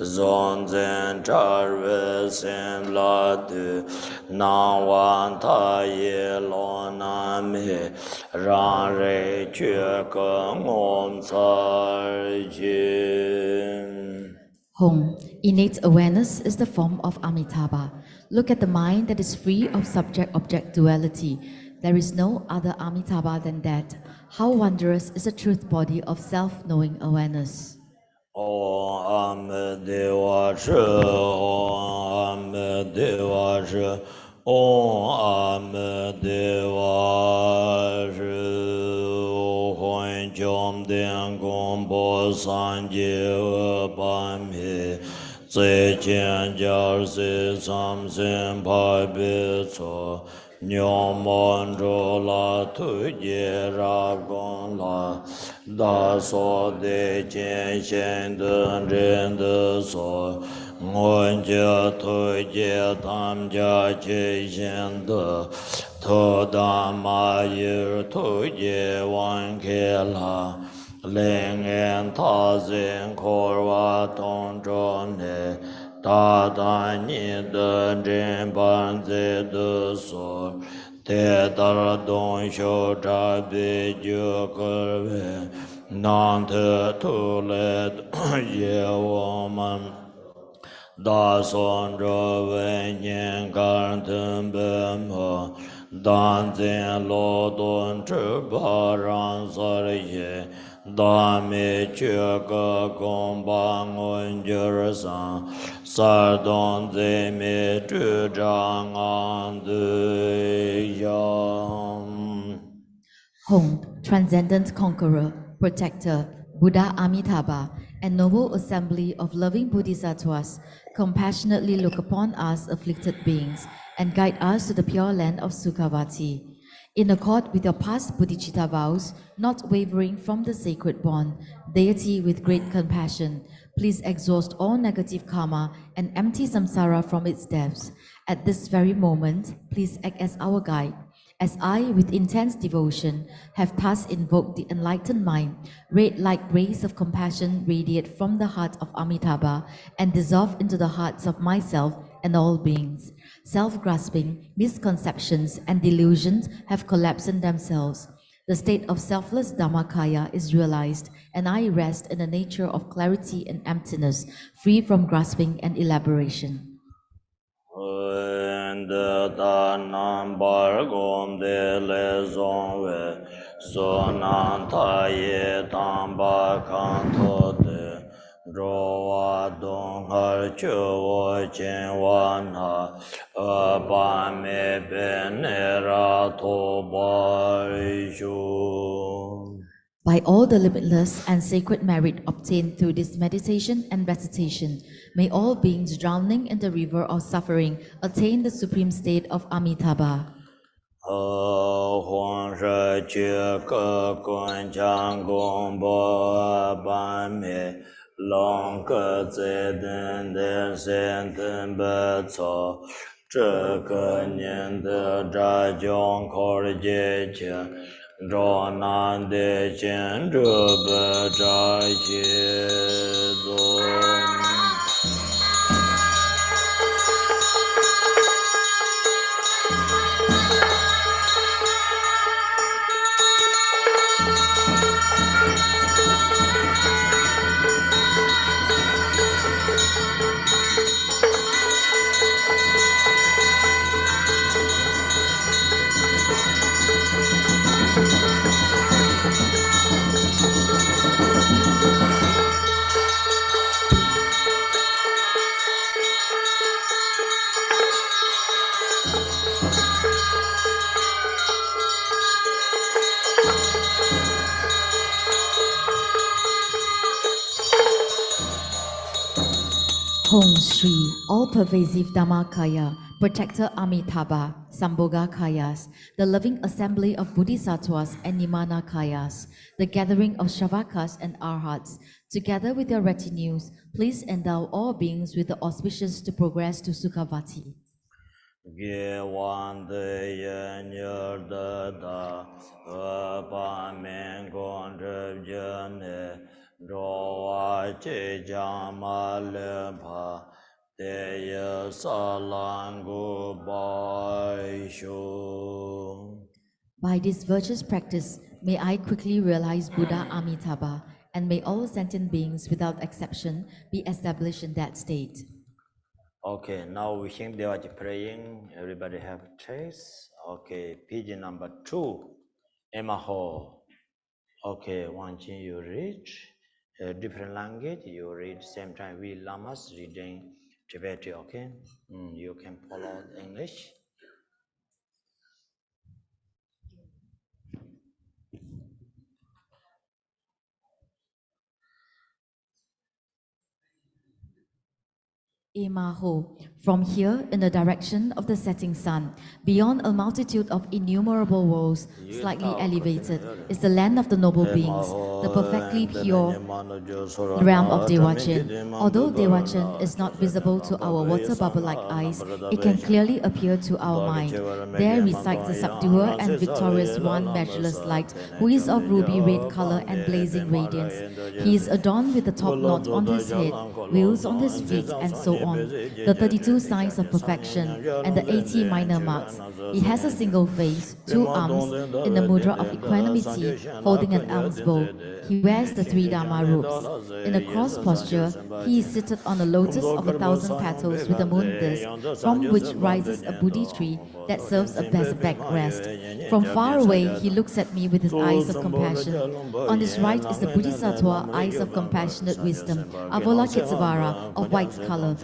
Zon zen charve sen la du nan wan ta ye lo na me ran re chue ke ngom tsar jin. Hong, innate awareness is the form of Amitabha. Look at the mind that is free of subject-object duality. There is no other Amitabha than that. How wondrous is the truth body of self-knowing awareness. Om Amedeva Shi, Om Amedeva Shi, Om Amedeva Shi. Huan Chom Den Gong Bo San Jie E Ban Mi, Zai Jian Jiao Si Sam Sin Pa Bi Cu, Nyong Mon Zhou La Tu Jie Ra Gong La, Da So De Jian Xian Den Zhen De So, Nguyen Jie Tu Jie Tam Jia Qi Xian De, Tu Dan Ma Yi Tu Jie Wan Ke La, Ling En Ta Zin Kor Wa Tong Zhou Ne, Da Dan Ni De Zhen Ban Zi De So, Te Dar Dong Xiu Zha Bi Ju Ke Wei, Nan Te Tu Le Ye Wo Man, Da Son Zhe Wei Nian Gan Ten Be Mo, Dan Zin Lo Dun Zhi Ba Ran Sar Ye, Da Mi Que Ge Gong Ba Ngun Jir San, Sar Dong Zi Mi Zhu Zhang An Du Yang. Hong, transcendent conqueror, protector, Buddha Amitabha, and noble assembly of loving Bodhisattvas, compassionately look upon us afflicted beings and guide us to the pure land of Sukhavati. In accord with your past bodhicitta vows, not wavering from the sacred bond, deity with great compassion, please exhaust all negative karma and empty samsara from its depths. At this very moment, please act as our guide. As I, with intense devotion, have thus invoked the enlightened mind, red like rays of compassion radiate from the heart of Amitabha and dissolve into the hearts of myself and all beings. Self-grasping, misconceptions, and delusions have collapsed in themselves. The state of selfless Dhammakaya is realized, and I rest in the nature of clarity and emptiness, free from grasping and elaboration. Da Nam Bar Gom De Le Zong We, So Nan Ta Ye Tam Ba Kan To De, Zhou Wa Dong Har Chu Wo Chen Wa Na, Ba Me Be Ne Ra to bai shu. By all the limitless and sacred merit obtained through this meditation and recitation, may all beings drowning in the river of suffering attain the supreme state of Amitabha. 黄舍觉个观强公波半灭，龙个在等的三等不错，这个年的扎将考的节气，着难的见着不扎些多。Hom Shri, all-pervasive Dhammakaya, protector Amitabha, Sambhogakayas, the loving assembly of Bodhisattvas and Nimanakayas, the gathering of Shavakas and Arhats, together with their retinues, please endow all beings with the auspicious to progress to Sukhavati. By this virtuous practice, may I quickly realize Buddha Amitabha, and may all sentient beings without exception be established in that state. Okay, now we think they are praying. Everybody have trace. Okay, page number 2. Emma Hall. Okay, once you reach a different language, you read same time. We lamas reading Tibetan. Okay, you can follow English. Emaho, from here in the direction of the setting sun, beyond a multitude of innumerable worlds, slightly elevated, is the land of the noble beings, the perfectly pure realm of Dewachin. Although Dewachin is not visible to our water bubble-like eyes, it can clearly appear to our mind. There resides the subduer and victorious one, measureless light, who is of ruby red color and blazing radiance. He is adorned with the top knot on his head, wheels on his feet, and so on, the 32 signs of perfection, and the 80 minor marks. He has a single face, 2 arms, in the mudra of equanimity, holding an alms bowl. He wears the 3 Dharma robes. In a cross posture, he is seated on a lotus of 1,000 petals with a moon disk, from which rises a Bodhi tree that serves as a backrest. From far away, he looks at me with his eyes of compassion. On his right is the Bodhisattva, eyes of compassionate wisdom, Avalokitesvara, of white color,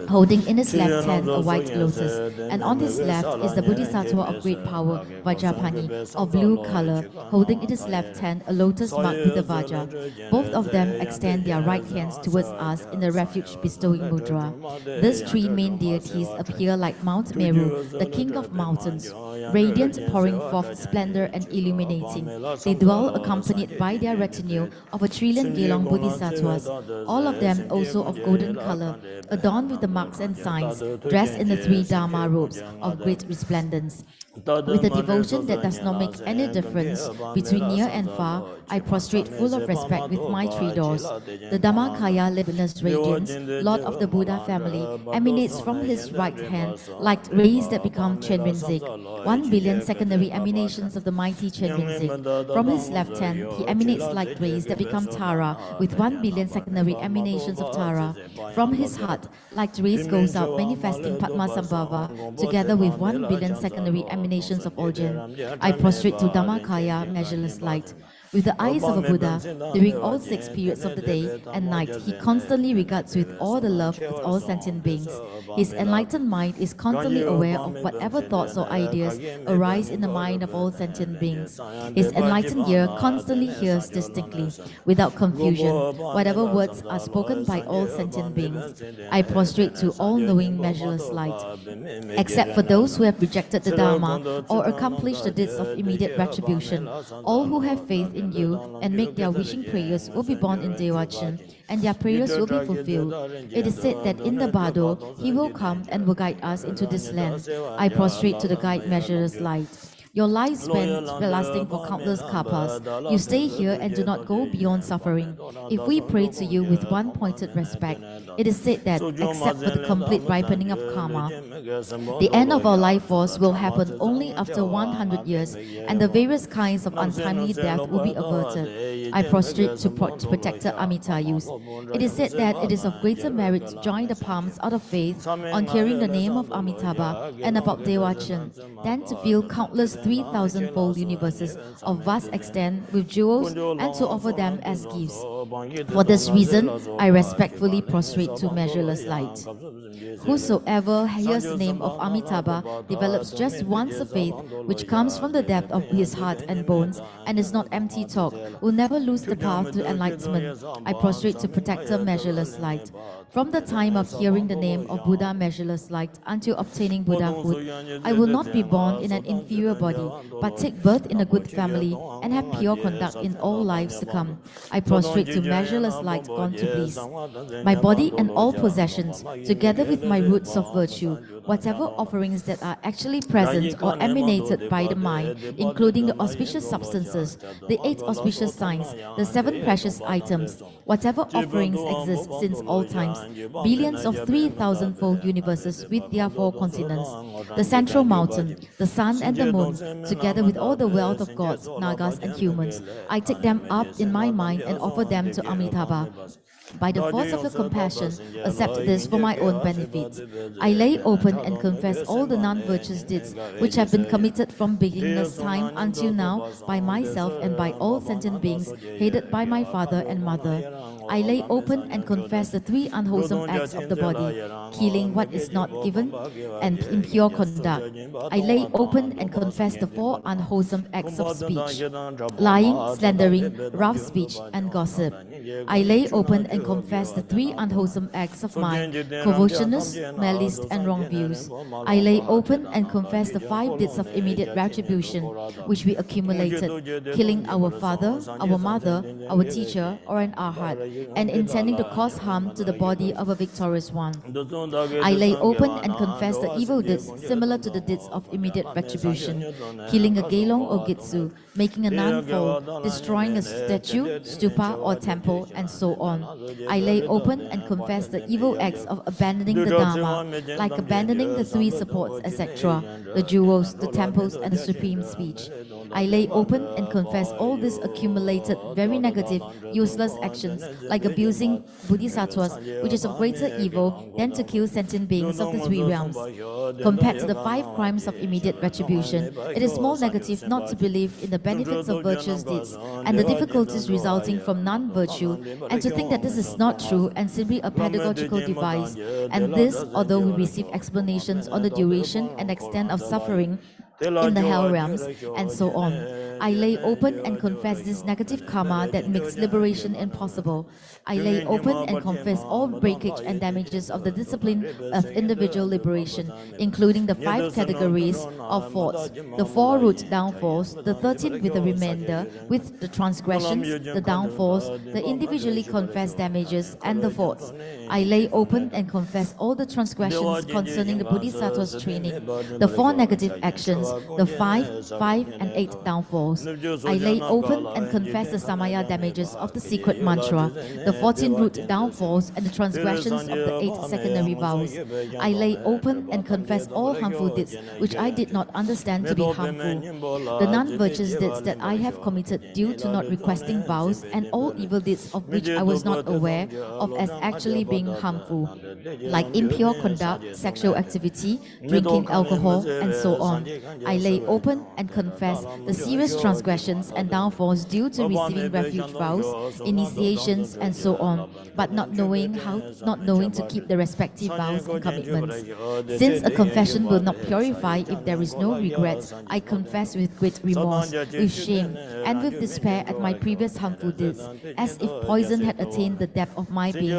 holding in his left hand a white lotus, and on his left is the Bodhisattva of great power, Vajrapani, of blue color, holding in his left hand a lotus marked with a Vajra. Both of them extend their right hands towards us in the refuge bestowing mudra. These 3 main deities appear like Mount Meru, the king of mountains, radiant, pouring forth splendor and illuminating. They dwell accompanied by their retinue of 1 trillion Gelong Bodhisattvas, all of them also of golden color, adorned with the marks and signs, dressed in the 3 Dharma robes of great resplendence. With a devotion that does not make any difference between near and far, I prostrate full of respect with my 3 doors. The Dhammakaya limitless radiance, Lord of the Buddha family, emanates from his right hand like rays that become Chenrinzik, 1 billion secondary emanations of the mighty Chenrinzik. From his left hand, he emanates like rays that become Tara, with 1 billion secondary emanations of Tara. From his heart, like rays goes out manifesting Padmasambhava, together with 1 billion secondary emanations of Ojen. I prostrate to Dhammakaya, measureless light. With the eyes of a Buddha, during all 6 periods of the day and night, he constantly regards with all the love with all sentient beings. His enlightened mind is constantly aware of whatever thoughts or ideas arise in the mind of all sentient beings. His enlightened ear constantly hears distinctly, without confusion, whatever words are spoken by all sentient beings. I prostrate to all-knowing, measureless light. Except for those who have rejected the Dharma or accomplished the deeds of immediate retribution, all who have faith in you and make their wishing prayers will be born in Dewa, and their prayers will be fulfilled. It is said that in the bardo, he will come and will guide us into this land. I prostrate to the guide measureless light. Your lifespan lasting for countless kalpas. You stay here and do not go beyond suffering. If we pray to you with one pointed respect, it is said that, except for the complete ripening of karma, the end of our life force will happen only after 100 years, and the various kinds of untimely death will be averted. I prostrate to Protector Amitayus. It is said that it is of greater merit to join the palms out of faith on hearing the name of Amitabha and about Dewachan than to feel countless 3,000-fold universes of vast extent with jewels and to offer them as gifts. For this reason, I respectfully prostrate to measureless light. Whosoever hears the name of Amitabha develops just once a faith which comes from the depth of his heart and bones and is not empty talk, will never lose the path to enlightenment. I prostrate to Protector measureless light. From the time of hearing the name of Buddha measureless light until obtaining Buddhahood, I will not be born in an inferior body, but take birth in a good family and have pure conduct in all lives to come. I prostrate to measureless light gone to bliss. My body and all possessions, together with my roots of virtue, whatever offerings that are actually present or emanated by the mind, including the auspicious substances, the 8 auspicious signs, the 7 precious items, whatever offerings exist since all times, billions of 3,000-fold universes with their 4 continents, the central mountain, the sun and the moon, together with all the wealth of gods, nagas and humans, I take them up in my mind and offer them to Amitabha. By the force of your compassion, accept this for my own benefit. I lay open and confess all the non-virtuous deeds which have been committed from beginner's time until now by myself and by all sentient beings headed by my father and mother. I lay open and confess the 3 unwholesome acts of the body, killing what is not given, and impure conduct. I lay open and confess the 4 unwholesome acts of speech, lying, slandering, rough speech, and gossip. I lay open and confess the 3 unwholesome acts of mind, covetousness, malice, and wrong views. I lay open and confess the 5 deeds of immediate retribution, which we accumulated, killing our father, our mother, our teacher, or an arhat, and intending to cause harm to the body of a victorious one. I lay open and confess the evil deeds similar to the deeds of immediate retribution, killing a gelong or gitsu, making a nun fall, destroying a statue, stupa, or temple, and so on. I lay open and confess the evil acts of abandoning the Dharma, like abandoning the 3 supports, etc., the jewels, the temples, and the supreme speech. I lay open and confess all these accumulated, very negative, useless actions, like abusing bodhisattvas, which is of greater evil than to kill sentient beings of the 3 realms. Compared to the 5 crimes of immediate retribution, it is more negative not to believe in the benefits of virtuous deeds and the difficulties resulting from non-virtue, and to think that this is not true and simply a pedagogical device. And this, although we receive explanations on the duration and extent of suffering in the hell realms, and so on. I lay open and confess this negative karma that makes liberation impossible. I lay open and confess all breakage and damages of the discipline of individual liberation, including the 5 categories of faults, the 4 root downfalls, the 13 with the remainder, with the transgressions, the downfalls, the individually confessed damages, and the faults. I lay open and confess all the transgressions concerning the Bodhisattva's training, the 4 negative actions, the 5, and 8 downfalls. I lay open and confess the Samaya damages of the secret mantra, the 14 root downfalls, and the transgressions of the 8 secondary vows. I lay open and confess all harmful deeds which I did not understand to be harmful, the non-virtuous deeds that I have committed due to not requesting vows, and all evil deeds of which I was not aware of as actually being harmful, like impure conduct, sexual activity, drinking alcohol, and so on. I lay open and confess the serious past transgressions and downfalls due to receiving refuge vows, initiations, and so on, but not knowing to keep the respective vows and commitments. Since a confession will not purify if there is no regret, I confess with great remorse, with shame, and with despair at my previous harmful deeds, as if poison had attained the depth of my being.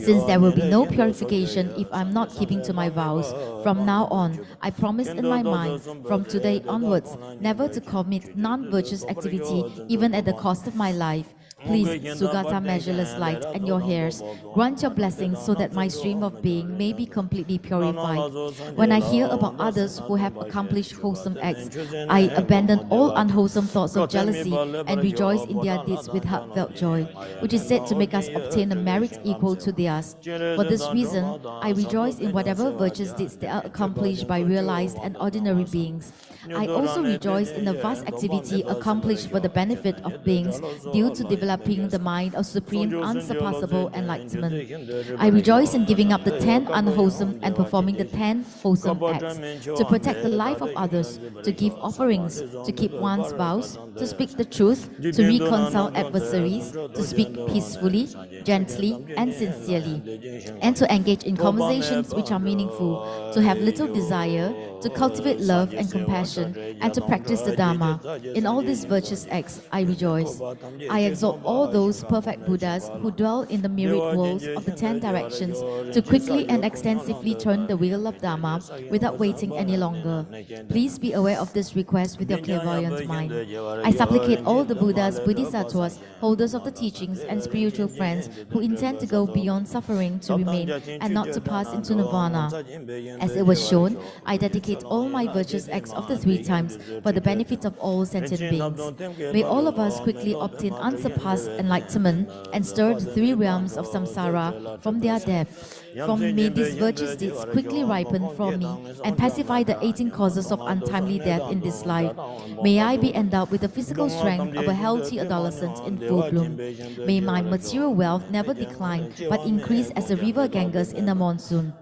Since there will be no purification if I am not keeping to my vows, from now on, I promise in my mind, from today onwards, never to commit non-virtuous activity, even at the cost of my life. Please, Sugata measureless light and your hairs, grant your blessings so that my stream of being may be completely purified. When I hear about others who have accomplished wholesome acts, I abandon all unwholesome thoughts of jealousy and rejoice in their deeds with heartfelt joy, which is said to make us obtain a merit equal to theirs. For this reason, I rejoice in whatever virtuous deeds they are accomplished by realized and ordinary beings. I also rejoice in the vast activity accomplished for the benefit of beings due to developing the mind of supreme unsurpassable enlightenment. I rejoice in giving up the 10 unwholesome and performing the 10 wholesome acts, to protect the life of others, to give offerings, to keep one's vows, to speak the truth, to reconcile adversaries, to speak peacefully, gently, and sincerely, and to engage in conversations which are meaningful, to have little desire, to cultivate love and compassion, and to practice the Dharma. In all these virtuous acts, I rejoice. I exalt all those perfect Buddhas who dwell in the myriad worlds of the 10 directions to quickly and extensively turn the wheel of Dharma without waiting any longer. Please be aware of this request with your clairvoyant mind. I supplicate all the Buddhas, Bodhisattvas, holders of the teachings, and spiritual friends who intend to go beyond suffering to remain and not to pass into nirvana. As it was shown, I dedicate all my virtuous acts of the 3 times for the benefit of all sentient beings. May all of us quickly obtain unsurpassed enlightenment and stir the 3 realms of samsara from their depth. May these virtuous deeds quickly ripen for me and pacify the 18 causes of untimely death in this life. May I be endowed with the physical strength of a healthy adolescent in full bloom. May my material wealth never decline but increase as the river Ganges in the monsoon.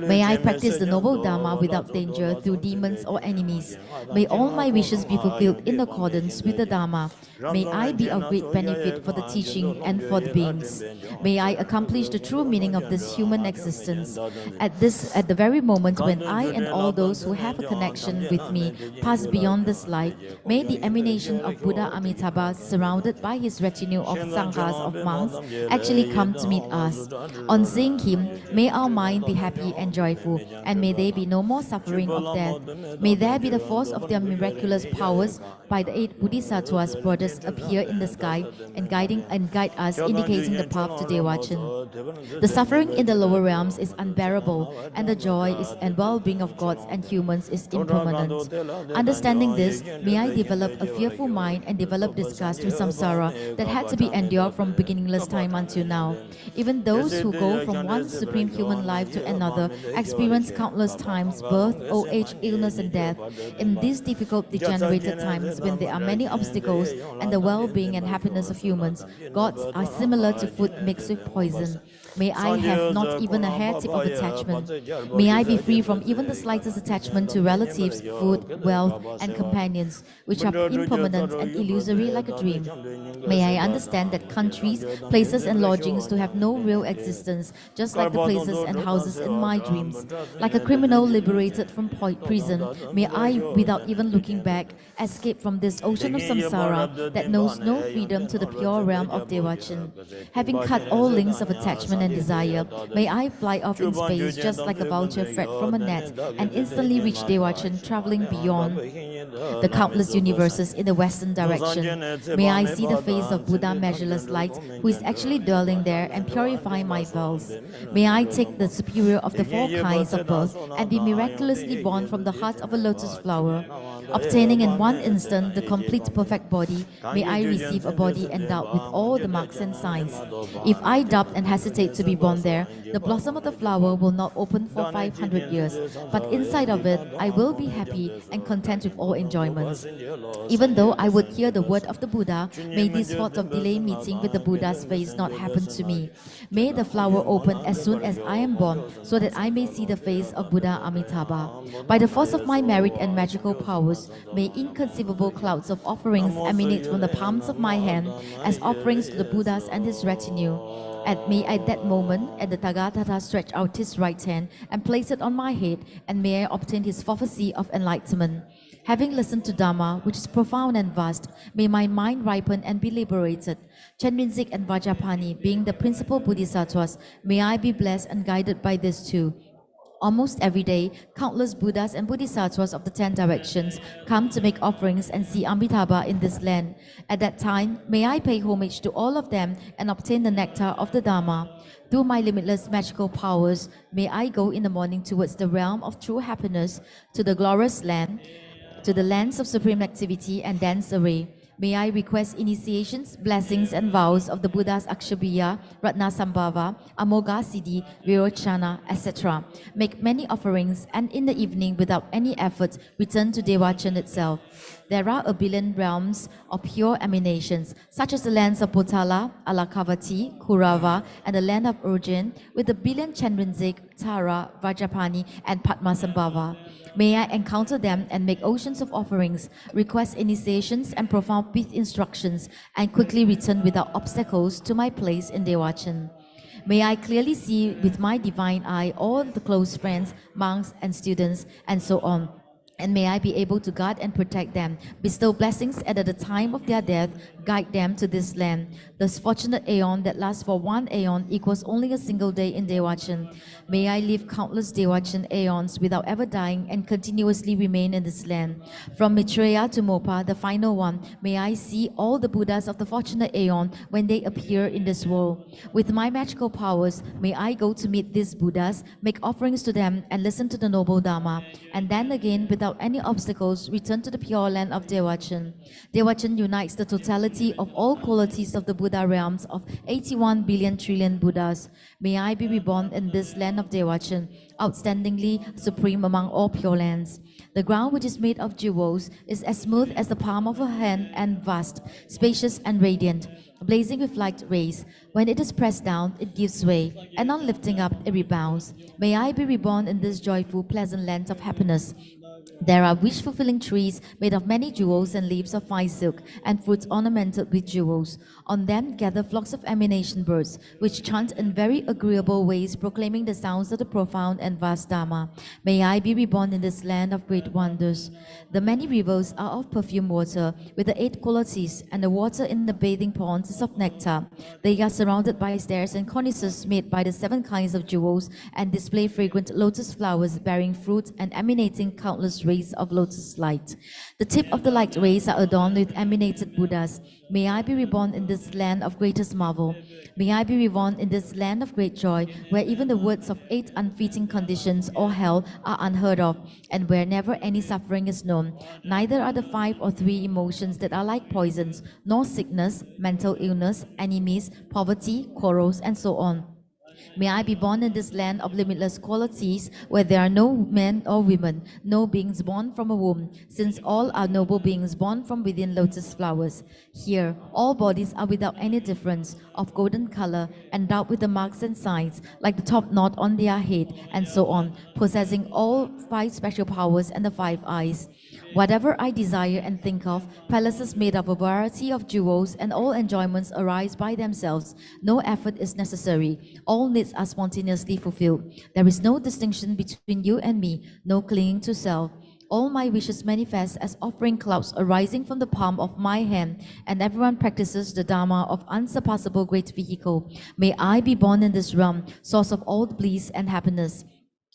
May I practice the noble Dharma without danger through demons or enemies. May all my wishes be fulfilled in accordance with the Dharma. May I be of great benefit for the teaching and for the beings. May I accomplish the true meaning of this human existence. At the very moment when I and all those who have a connection with me pass beyond this life, may the emanation of Buddha Amitabha, surrounded by his retinue of sanghas of monks, actually come to meet us. On seeing him, may our mind be happy and joyful, and may there be no more suffering of death. May there be the force of their miraculous powers by the 8 Bodhisattvas brothers appear in the sky and guide us, indicating the path to Dewachin. The suffering in the lower realms is unbearable, and the joy and well-being of gods and humans is impermanent. Understanding this, may I develop a fearful mind and develop disgust with samsara that had to be endured from beginningless time until now. Even those who go from one supreme human life to another experience countless times birth, old age, illness, and death. In these difficult, degenerated times when there are many obstacles and the well-being and happiness of humans, gods are similar to food mixed with poison. May I have not even a hair tip of attachment. May I be free from even the slightest attachment to relatives, food, wealth, and companions, which are impermanent and illusory like a dream. May I understand that countries, places, and lodgings to have no real existence, just like the places and houses in my dreams. Like a criminal liberated from prison, may I, without even looking back, escape from this ocean of samsara that knows no freedom to the pure realm of Dewachin. Having cut all links of attachment and desire, may I fly off in space just like a vulture freed from a net and instantly reach Dewachin, traveling beyond the countless universes in the western direction. May I see the face of Buddha measureless light, who is actually dwelling there, and purify my vows. May I take the superior of the 4 kinds of birth and be miraculously born from the heart of a lotus flower. Obtaining in one instant the complete perfect body, may I receive a body endowed with all the marks and signs. If I doubt and hesitate to be born there, the blossom of the flower will not open for 500 years, but inside of it, I will be happy and content with all enjoyments. Even though I would hear the word of the Buddha, may this thought of delay meeting with the Buddha's face not happen to me. May the flower open as soon as I am born, so that I may see the face of Buddha Amitabha. By the force of my merit and magical powers, may inconceivable clouds of offerings emanate from the palms of my hand as offerings to the Buddhas and his retinue. And may at that moment, and the Tathagata stretch out his right hand and place it on my head, and may I obtain his prophecy of enlightenment. Having listened to Dhamma, which is profound and vast, may my mind ripen and be liberated. Chenrinzik and Vajrapani, being the principal bodhisattvas, may I be blessed and guided by this too. Almost every day, countless Buddhas and Bodhisattvas of the 10 directions come to make offerings and see Amitabha in this land. At that time, may I pay homage to all of them and obtain the nectar of the Dharma. Through my limitless magical powers, may I go in the morning towards the realm of true happiness, to the glorious land, to the lands of supreme activity and dance array. May I request initiations, blessings, and vows of the Buddhas Akshabhya, Ratnasambhava, Amoghasiddhi, Virochana, etc. Make many offerings, and in the evening, without any effort, return to Dewachan itself. There are a billion realms of pure emanations, such as the lands of Potala, Alakavati, Kurava, and the land of Urjin, with a billion Chenrinzik, Tara, Vajrapani, and Padmasambhava. May I encounter them and make oceans of offerings, request initiations and profound peace instructions, and quickly return without obstacles to my place in Dewachan. May I clearly see with my divine eye all the close friends, monks, and students, and so on. And may I be able to guard and protect them, bestow blessings, and at the time of their death, guide them to this land. This fortunate aeon that lasts for one aeon equals only a single day in Dewachan. May I live countless Dewachan aeons without ever dying and continuously remain in this land. From Maitreya to Mopa, the final one, may I see all the Buddhas of the fortunate aeon when they appear in this world. With my magical powers, may I go to meet these Buddhas, make offerings to them, and listen to the noble Dharma. And then again, without any obstacles, return to the pure land of Dewachan. Dewachan unites the totality of all qualities of the Buddha realms of 81 billion trillion Buddhas. May I be reborn in this land of Dewachan, outstandingly supreme among all pure lands. The ground, which is made of jewels, is as smooth as the palm of a hand and vast, spacious and radiant, blazing with light rays. When it is pressed down, it gives way, and on lifting up, it rebounds. May I be reborn in this joyful, pleasant land of happiness. There are wish-fulfilling trees made of many jewels and leaves of fine silk, and fruits ornamented with jewels. On them gather flocks of emanation birds, which chant in very agreeable ways, proclaiming the sounds of the profound and vast Dharma. May I be reborn in this land of great wonders. The many rivers are of perfume water, with the 8 qualities, and the water in the bathing ponds is of nectar. They are surrounded by stairs and cornices made by the 7 kinds of jewels, and display fragrant lotus flowers bearing fruit and emanating countless rays of lotus light. The tip of the light rays are adorned with emanated Buddhas. May I be reborn in this land of greatest marvel. May I be reborn in this land of great joy, where even the words of 8 unfitting conditions or hell are unheard of, and where never any suffering is known. Neither are the 5 or 3 emotions that are like poisons, nor sickness, mental illness, enemies, poverty, quarrels, and so on. May I be born in this land of limitless qualities, where there are no men or women, no beings born from a womb, since all are noble beings born from within lotus flowers. Here, all bodies are without any difference, of golden color, endowed with the marks and signs, like the top knot on their head, and so on, possessing all 5 special powers and the 5 eyes. Whatever I desire and think of, palaces made of a variety of jewels, and all enjoyments arise by themselves. No effort is necessary. All needs are spontaneously fulfilled. There is no distinction between you and me, no clinging to self. All my wishes manifest as offering clouds arising from the palm of my hand, and everyone practices the Dharma of unsurpassable great vehicle. May I be born in this realm, source of all bliss and happiness.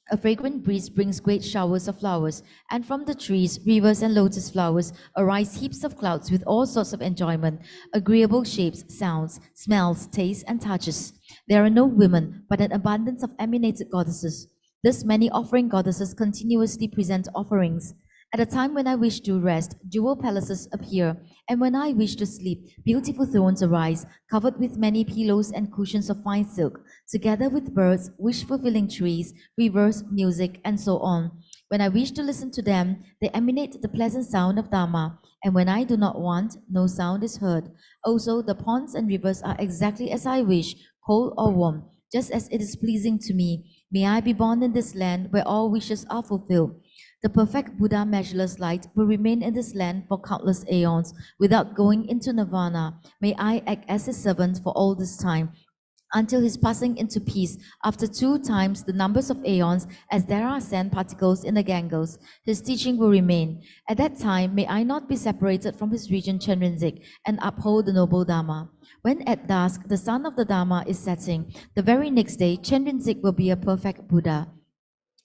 A fragrant breeze brings great showers of flowers, and from the trees, rivers, and lotus flowers arise heaps of clouds with all sorts of enjoyment, agreeable shapes, sounds, smells, tastes, and touches. There are no women, but an abundance of emanated goddesses. Thus many offering goddesses continuously present offerings. At a time when I wish to rest, jewel palaces appear, and when I wish to sleep, beautiful thrones arise, covered with many pillows and cushions of fine silk, together with birds, wish-fulfilling trees, rivers, music, and so on. When I wish to listen to them, they emanate the pleasant sound of Dharma, and when I do not want, no sound is heard. Also, the ponds and rivers are exactly as I wish, cold or warm, just as it is pleasing to me. May I be born in this land where all wishes are fulfilled. The perfect Buddha measureless light will remain in this land for countless aeons without going into nirvana. May I act as his servant for all this time, until his passing into peace after 2 times the numbers of aeons as there are sand particles in the Ganges. His teaching will remain. At that time, may I not be separated from his region Chenrezig and uphold the noble Dharma. When at dusk the sun of the Dharma is setting, the very next day Chenrezig will be a perfect Buddha.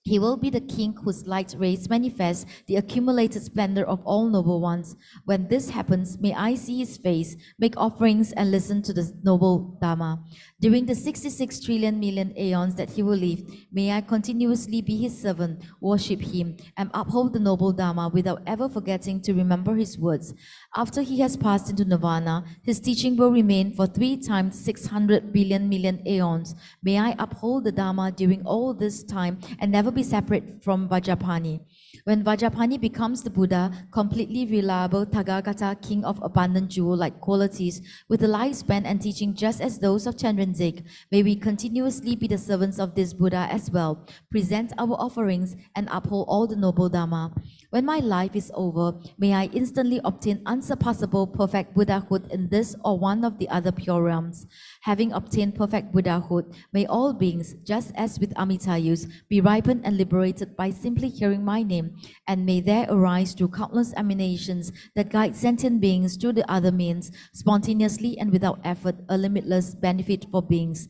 He will be the king whose light rays manifest the accumulated splendor of all noble ones. When this happens, may I see his face, make offerings, and listen to the noble Dharma. During the 66 trillion million aeons that he will live, may I continuously be his servant, worship him, and uphold the noble Dharma without ever forgetting to remember his words. After he has passed into nirvana, his teaching will remain for 3 times 600 billion million aeons. May I uphold the Dharma during all this time and never be separate from Vajrapani. When Vajrapani becomes the Buddha, completely reliable Tathagata, king of abundant jewel-like qualities, with a lifespan and teaching just as those of Chenrezig, may we continuously be the servants of this Buddha as well, present our offerings, and uphold all the noble Dharma. When my life is over, may I instantly obtain unsurpassable perfect Buddhahood in this or one of the other pure realms. Having obtained perfect Buddhahood, may all beings, just as with Amitayus, be ripened and liberated by simply hearing my name, and may there arise through countless emanations that guide sentient beings through the other means, spontaneously and without effort, a limitless benefit for beings.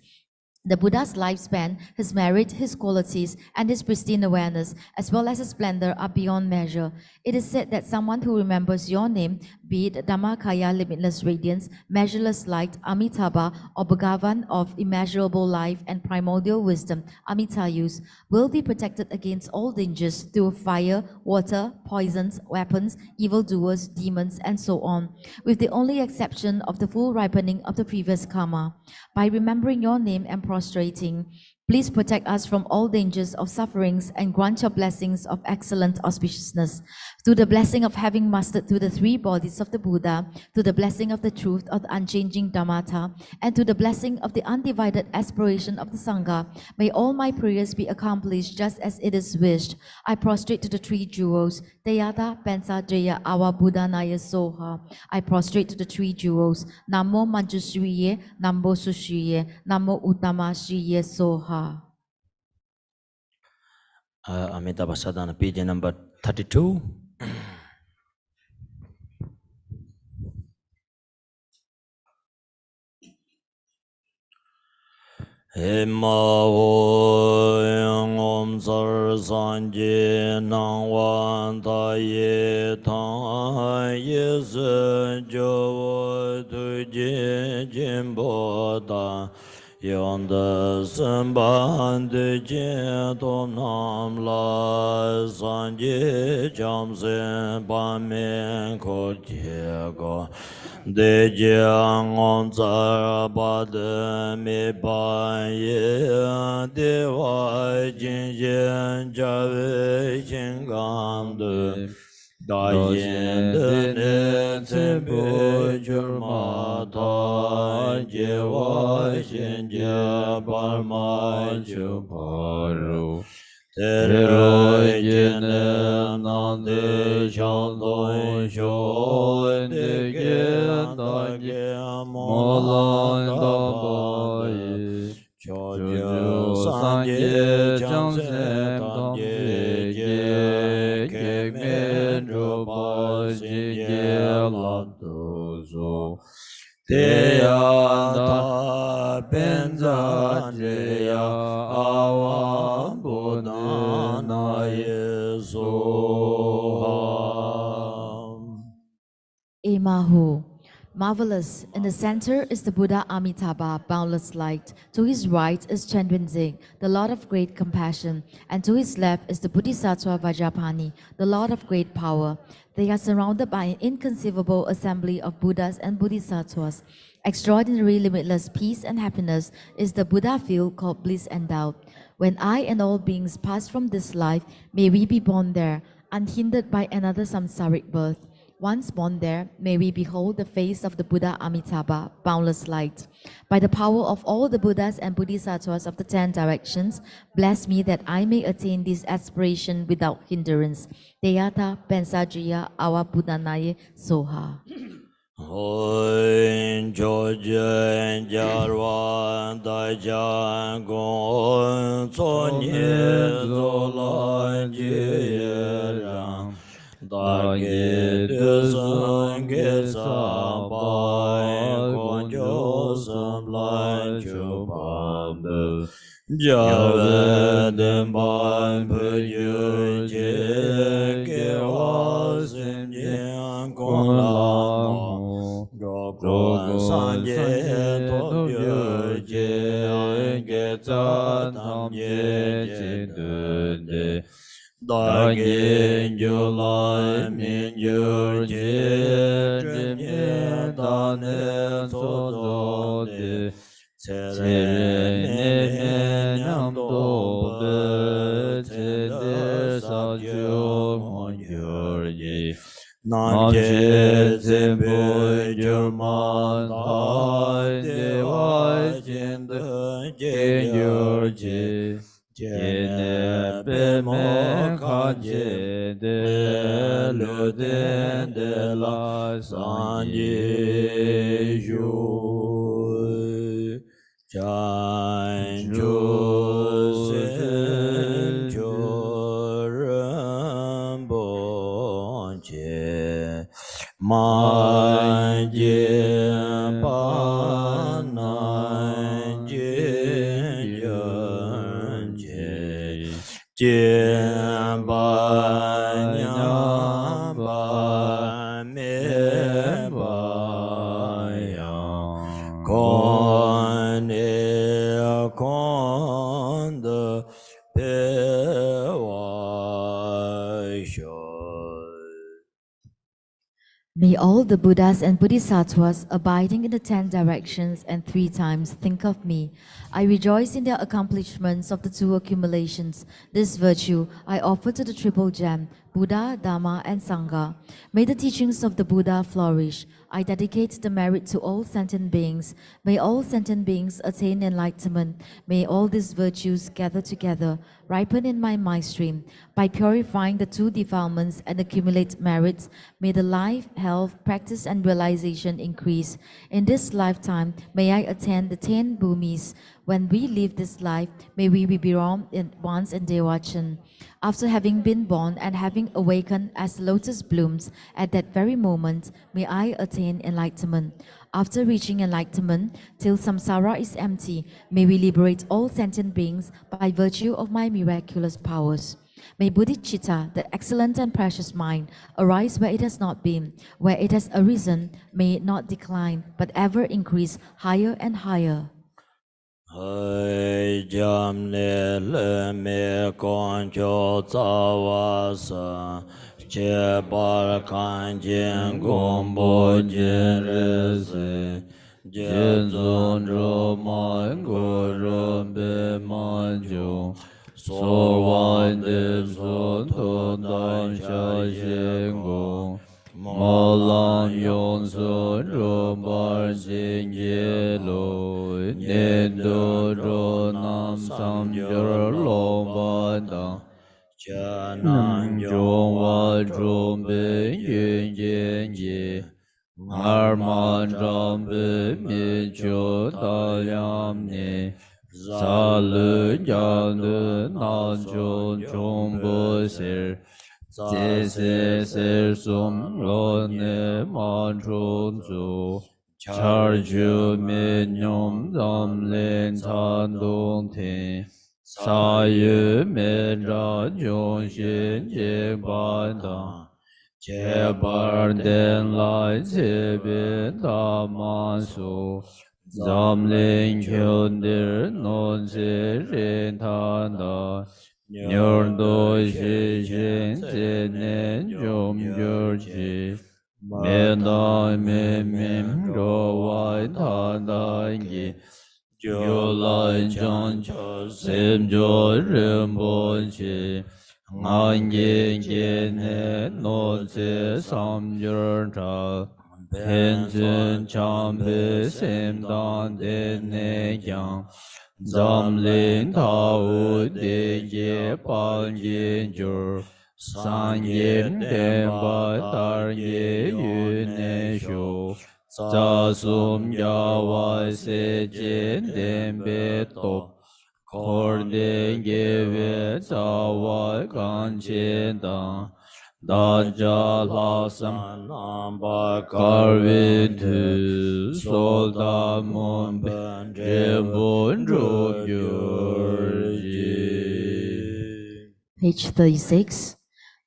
The Buddha's lifespan, his merit, his qualities, and his pristine awareness, as well as his splendor, are beyond measure. It is said that someone who remembers your name, be it Dhammakaya, limitless radiance, measureless light, Amitabha, or Bhagavan of immeasurable life and primordial wisdom, Amitayus, will be protected against all dangers through fire, water, poisons, weapons, evildoers, demons, and so on, with the only exception of the full ripening of the previous karma. By remembering your name and prostrating, please protect us from all dangers of sufferings and grant your blessings of excellent auspiciousness. Through the blessing of having mastered through the 3 bodies of the Buddha, through the blessing of the truth of the unchanging Dharmata, and through the blessing of the undivided aspiration of the Sangha, may all my prayers be accomplished just as it is wished. I prostrate to the 3 jewels, Teyata, Pensa, Jaya, Awa, Buddha, Naya, Soha. I prostrate to the 3 jewels, Namo Manjushriye, Namo Sushriye, Namo Uttama Shriye, Soha. Amitabha Sadhana, page number 32. Hema wo yang om sar san ji nang wan ta ye tang ye se jo wo tu ji jin bo da yon de sen ban de ji to nam la san ji jam se ba men ko ji go de jiang on zar ba de mi ba ye Dewa jin yin ja wei jin gang de da yin de ne zhen bu jur ma ta je wa xin jie bar ma ju pa ru Tere jene nande shandon shon de ge da ge molan da ba ye cho jo san ye chang se tam ye ye ke men ro ba si ye la do zo te ya ta ben za je ya awa bu na na ye so ha. Emahu. Marvelous. In the center is the Buddha Amitabha, boundless light. To his right is Chenrezig, the Lord of great compassion. And to his left is the Bodhisattva Vajrapani, the Lord of great power. They are surrounded by an inconceivable assembly of Buddhas and Bodhisattvas. Extraordinary limitless peace and happiness is the Buddha field called bliss endowed. When I and all beings pass from this life, may we be born there, unhindered by another samsaric birth. Once born there, may we behold the face of the Buddha Amitabha, boundless light. By the power of all the Buddhas and Bodhisattvas of the 10 directions, bless me that I may attain this aspiration without hindrance. Deyata Pensajriya Awa Buddhanaye Soha. Hoin Jojen Jarwan Dajan Gon Sonye Zolan Jierang Dage Dusan Gesa Bai Gonjo Samlan Chubambu Jave Demban Puyur Jekewa Sinjian Kong Lam Rogon Sanje Tobyo Je Geta Tam Je Dunde Dagin Julai Min Yur Je Jimye Dane Sozo De Tsere Ne Nam Do Be Tsede Sa Ju Mon Yur Je Nam Je Zembu Jurman Dai Dewa Jindu Jin Yur Je Jene Be Mo Kanje De Lu Den De La San Ye Ju Chan Ju Sen Ju Ren Bon Je Man Je Pa Nan Je Yun Je Jin Ba Nyam Ba Me Ba Yang Kon E Kon De Pe Wa Shou. May all the Buddhas and Bodhisattvas abiding in the 10 directions and 3 times think of me. I rejoice in their accomplishments of the 2 accumulations. This virtue I offer to the Triple Gem, Buddha, Dhamma, and Sangha. May the teachings of the Buddha flourish. I dedicate the merit to all sentient beings. May all sentient beings attain enlightenment. May all these virtues gather together, ripen in my mind stream. By purifying the 2 defilements and accumulate merits, may the life, health, practice, and realization increase. In this lifetime, may I attend the 10 bhumis. When we leave this life, may we be born once in Dewa. After having been born and having awakened as lotus blooms, at that very moment, may I attain enlightenment. After reaching enlightenment, till samsara is empty, may we liberate all sentient beings by virtue of my miraculous powers. May bodhicitta, the excellent and precious mind, arise where it has not been. Where it has arisen, may it not decline, but ever increase higher and higher. Hai jam ne le me kon cho tsa wa sa che bar kan jin gong bo jin re se jin zon ro ma ngo ro be ma jo so wan de so to dan sha yin gong ma lan yon so ro bar jin ye lo Nen do ro nam sam yor lo ba da cha nan yong wa zhong be yun yen ye ar man zhang be mi chu da yam ne sa le yang de nan chong chong bo ser zhe se ser sum lo ne man chong zu Char ju mi nyom dam len chan dong ten sa yu mi ra jong xin jing ban da che bar den lai che be ta ma su zam ling kyun dir non che rin ta da nyor do shi shin che nen jom gyur chi me da me mim ro wai ta da gi gyo lai chan sem jo rim bo chi ngang ge ge ne no che sam jur cha pen chen cham be sem dan de ne yang zam lin ta u de ye pan ye jur san yin den ba tar ye yu ne shu za sum ya wa se jen den be to khor den ge ve za wa gan chen dang da ja la sam nam ba kar vin tu sol da mon ben je bon ro gyur ji. Page 36.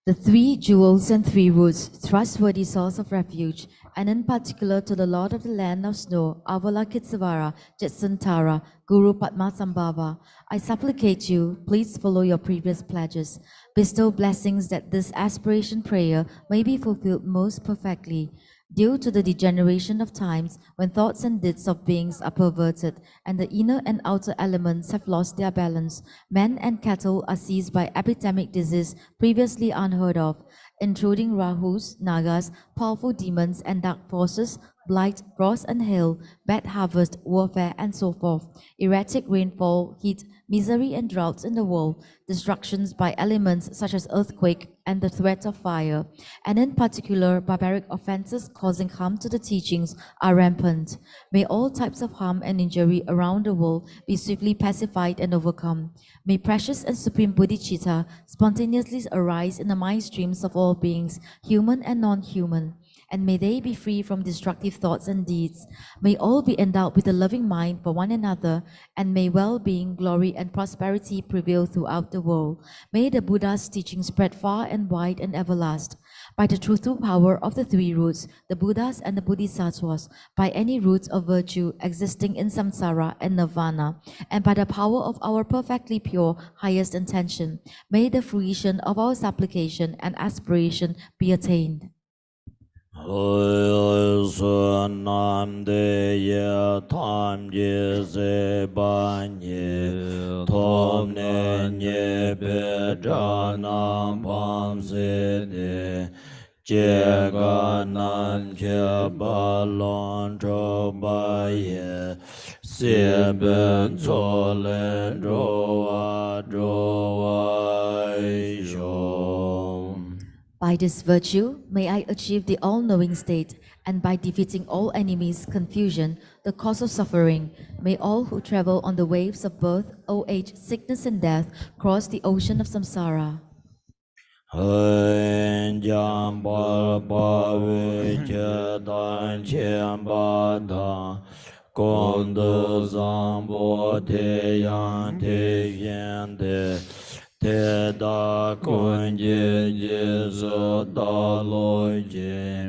The three jewels and three roots, trustworthy source of refuge, and in particular to the Lord of the land of snow, Avalokitesvara, Jetsantara, Guru Padmasambhava, I supplicate you, please follow your previous pledges. Bestow blessings that this aspiration prayer may be fulfilled most perfectly. Due to the degeneration of times, when thoughts and deeds of beings are perverted, and the inner and outer elements have lost their balance, men and cattle are seized by epidemic disease previously unheard of, intruding Rahus, Nagas, powerful demons and dark forces, blight, frost and hail, bad harvest, warfare, and so forth, erratic rainfall, heat, misery and droughts in the world, destructions by elements such as earthquake and the threat of fire, and in particular barbaric offenses causing harm to the teachings are rampant. May all types of harm and injury around the world be swiftly pacified and overcome. May precious and supreme bodhicitta spontaneously arise in the mind streams of all beings, human and non-human, and may they be free from destructive thoughts and deeds. May all be endowed with a loving mind for one another, and may well-being, glory, and prosperity prevail throughout the world. May the Buddha's teaching spread far and wide and everlast. By the truthful power of the three roots, the Buddhas and the Bodhisattvas, by any roots of virtue existing in samsara and nirvana, and by the power of our perfectly pure highest intention, may the fruition of our supplication and aspiration be attained. Nam de ye tam ye se ban ye tom ne nye pe cha nam pam se de je ga nan che ba lon cho ba ye se ben cho len ro wa shom. By this virtue, may I achieve the all-knowing state, and by defeating all enemies, confusion, the cause of suffering, may all who travel on the waves of birth, old age, sickness, and death cross the ocean of samsara. Te da kun je je so da lo je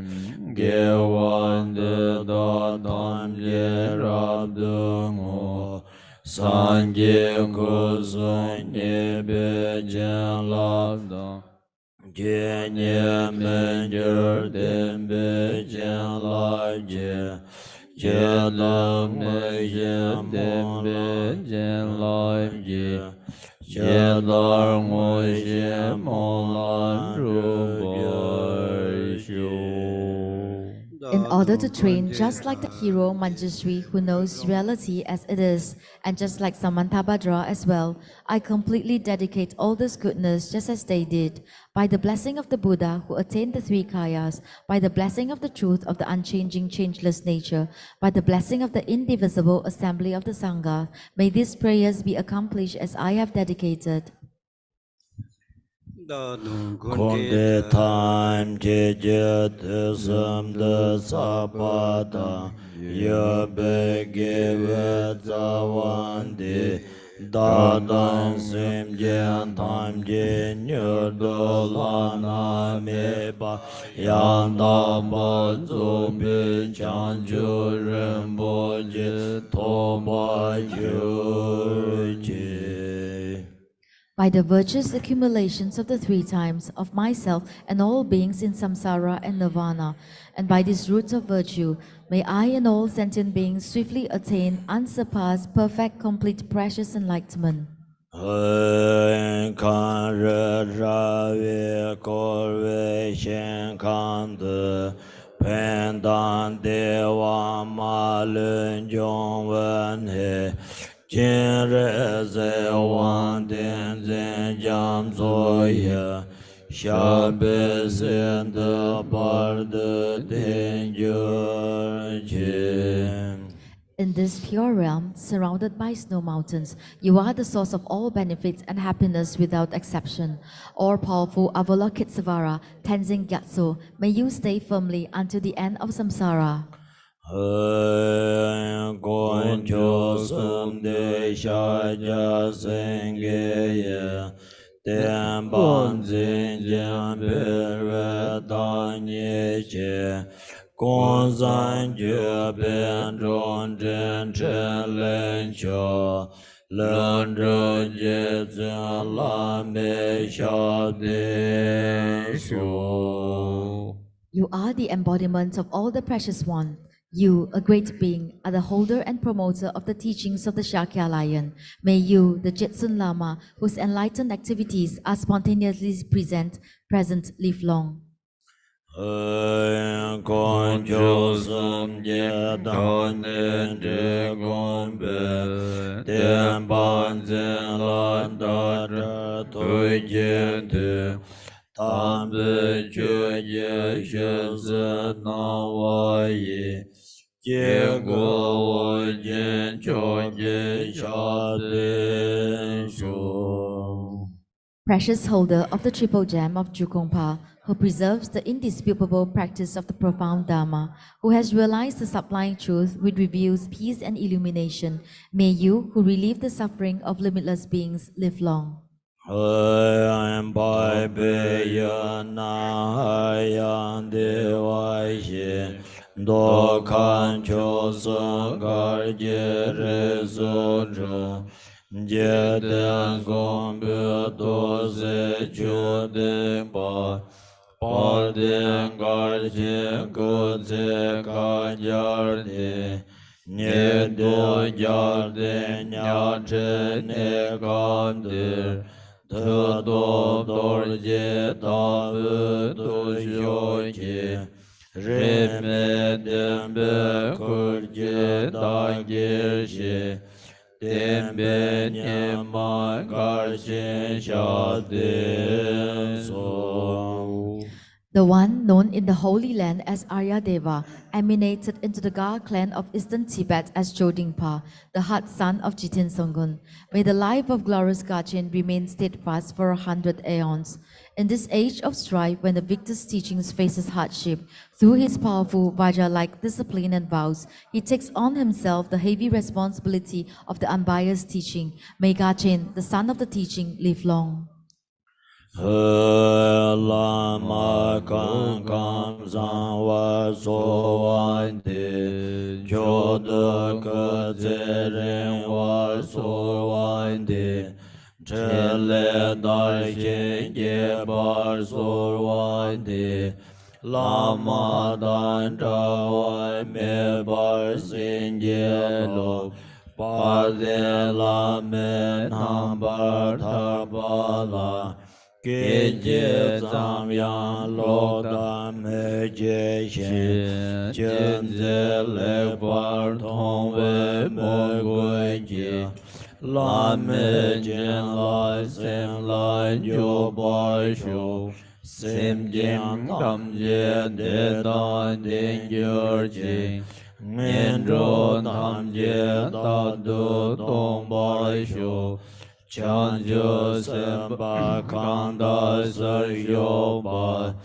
ge wan de da tam je rab de ngo san je ko san ye be jen la da je nye men je den be jen la je la me je den be jen la je In order to train just like the hero Manjushri who knows reality as it is, and just like Samantabhadra as well, I completely dedicate all this goodness just as they did. By the blessing of the Buddha who attained the three kayas, by the blessing of the truth of the unchanging, changeless nature, by the blessing of the indivisible assembly of the Sangha, may these prayers be accomplished as I have dedicated. Konde time jeje desam de sabada yabe give zawandi Da dan sim jen tam je nyo do la na me pa yang da pa zu bi chan ju ren bo je to pa ju je. By the virtuous accumulations of the three times of myself and all beings in samsara and nirvana, and by these roots of virtue, may I and all sentient beings swiftly attain unsurpassed, perfect, complete, precious enlightenment. Kan re ra ve kor ve shen kan de pen dan dewa ma lun jong wen he jin re ze wan den zen jam zo ye sha be sen de bar de den jur jin. In this pure realm, surrounded by snow mountains, you are the source of all benefits and happiness without exception. All powerful Avalokitesvara, Tenzin Gyatso, may you stay firmly until the end of samsara. Kon cho sum de sha ja sen ge ye ten ban zin jian pe re da nie che kon san ju ben zhong zhen chen len xiao len zhe jie zhen la me xia de shu. You are the embodiment of all the precious one. You, a great being, are the holder and promoter of the teachings of the Shakya Lion. May you, the Jetsun Lama, whose enlightened activities are spontaneously present, live long. Kon cho sum je dan den je gong be ten ban zin lan da zhe tu jin tu tam zi ju ye she zi na wa yi jie ge wo jin cho je sha de shu. Precious holder of the triple gem of Jukongpa, who preserves the indisputable practice of the profound Dharma, who has realized the sublime truth which reveals peace and illumination, may you, who relieve the suffering of limitless beings, live long. Bai Bei Na Yang Dewa Xie Do Kan Cho Sung Gar Je Re So Zhe Je Den Gong Be Do Se Chu Den Ba Palden Gar Je Go Ze Ka Jar De Nye Do Jar De Nya Che Ne Kam Der Te Do Dor Je Da Bu Du Xio Ki Re Me Den Be Kur Je Da Gir Shi Den Be Nye Ma Gar Shin Sha De So. The one known in the Holy Land as Arya Deva emanated into the Gar clan of Eastern Tibet as Jodingpa, the hot son of Jiten Songun. May the life of glorious Gachin remain steadfast for 100 aeons. In this age of strife, when the victor's teachings faces hardship, through his powerful Vajra-like discipline and vows, he takes on himself the heavy responsibility of the unbiased teaching. May Gachin, the son of the teaching, live long. Lama kan kam san wa so wan de cho de ke ze ren wa so wan de che le da yin ye bar so wan de Lama dan tra wa me bar sin ye lo bar de la me nam bar thar ba la Ke je zam yang lo da me je shen jen ze le bar tong we mo gui je la me jen lai sem lai jo bar shu sim jen tam je de dan den yor je Mian zhou tam je da du tong bar shu Chan ju sen ba kan da sar yo ba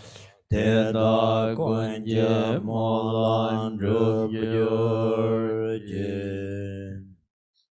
te da kun je mo lan ru yor je.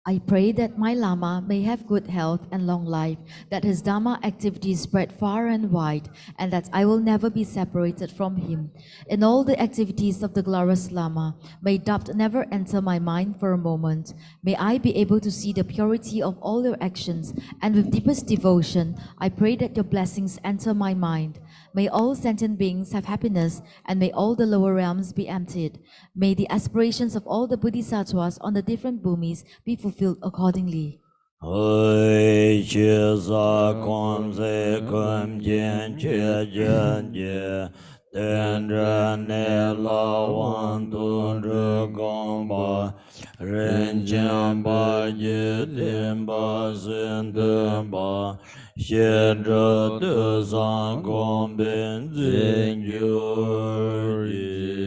I pray that my Lama may have good health and long life, that his Dharma activities spread far and wide, and that I will never be separated from him. In all the activities of the glorious Lama, may doubt never enter my mind for a moment. May I be able to see the purity of all your actions, and with deepest devotion, I pray that your blessings enter my mind. May all sentient beings have happiness, and may all the lower realms be emptied. May the aspirations of all the bodhisattvas on the different bhumis be fulfilled accordingly. Oi chi sa kom se kom jen che jen je ten ren ne la wan tu ru gong ba ren jen ba ye ten ba sin ten ba xie zhe de san gong ben zin yu ji.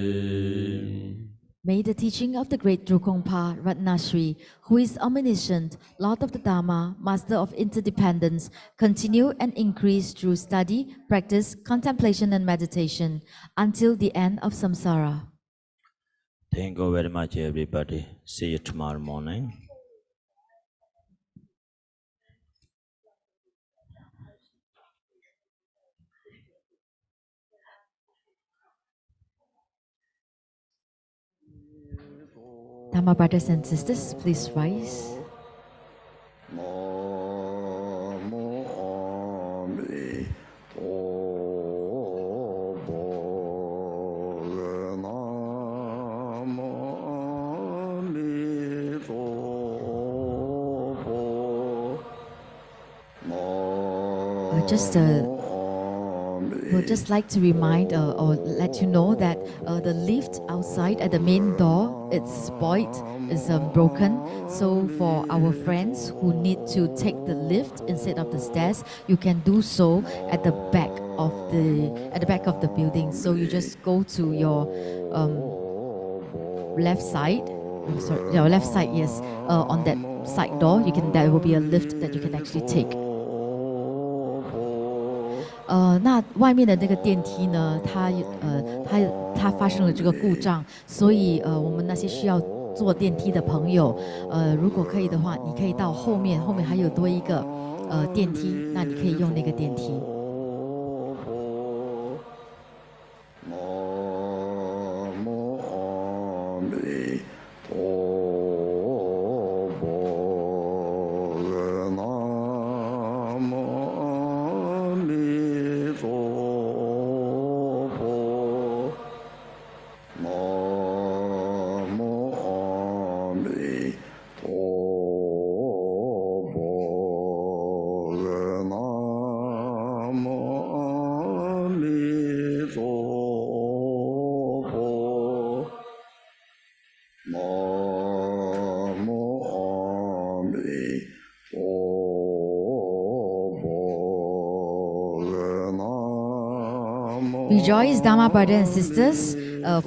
May the teaching of the great Drukongpa Ratnashri, who is omniscient, Lord of the Dharma, Master of interdependence, continue and increase through study, practice, contemplation and meditation until the end of samsara. Thank you very much, everybody. See you tomorrow morning. Dharma brothers and sisters, please rise. We'll just like to remind or let you know that the lift outside at the main door, it's spoiled, is broken. So for our friends who need to take the lift instead of the stairs, you can do so at the back of the building. So you just go to your left side. Sorry, your left side, yes. On that side door, there will be a lift that you can actually take. 那外面的那个电梯呢，它发生了这个故障，所以我们那些需要坐电梯的朋友，如果可以的话，你可以到后面还有多一个电梯，那你可以用那个电梯。Rejoice, Dharma brothers and sisters,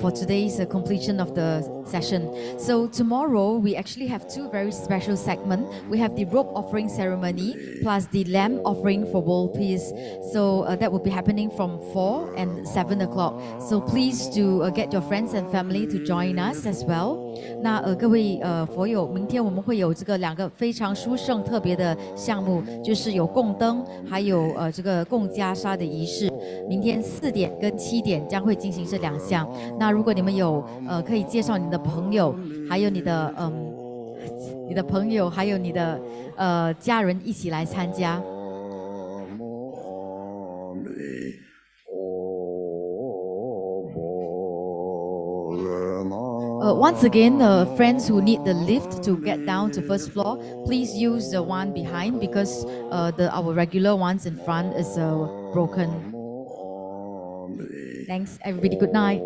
for today's completion of the session. So tomorrow we actually have two very special segments. We have the robe offering ceremony plus the lamb offering for world peace. So that will be happening from 4 and 7 o'clock. So please do get your friends and family to join us as well. 那各位佛友，明天我们会有这个2个非常殊胜特别的项目，就是有供灯，还有这个供袈裟的仪式。明天4点跟7点将会进行这2项。那如果你们有可以介绍你的朋友，还有你的朋友，还有你的家人一起来参加。Once again, friends who need the lift to get down to first floor, please use the one behind because our regular ones in front is broken. Thanks, everybody. Good night.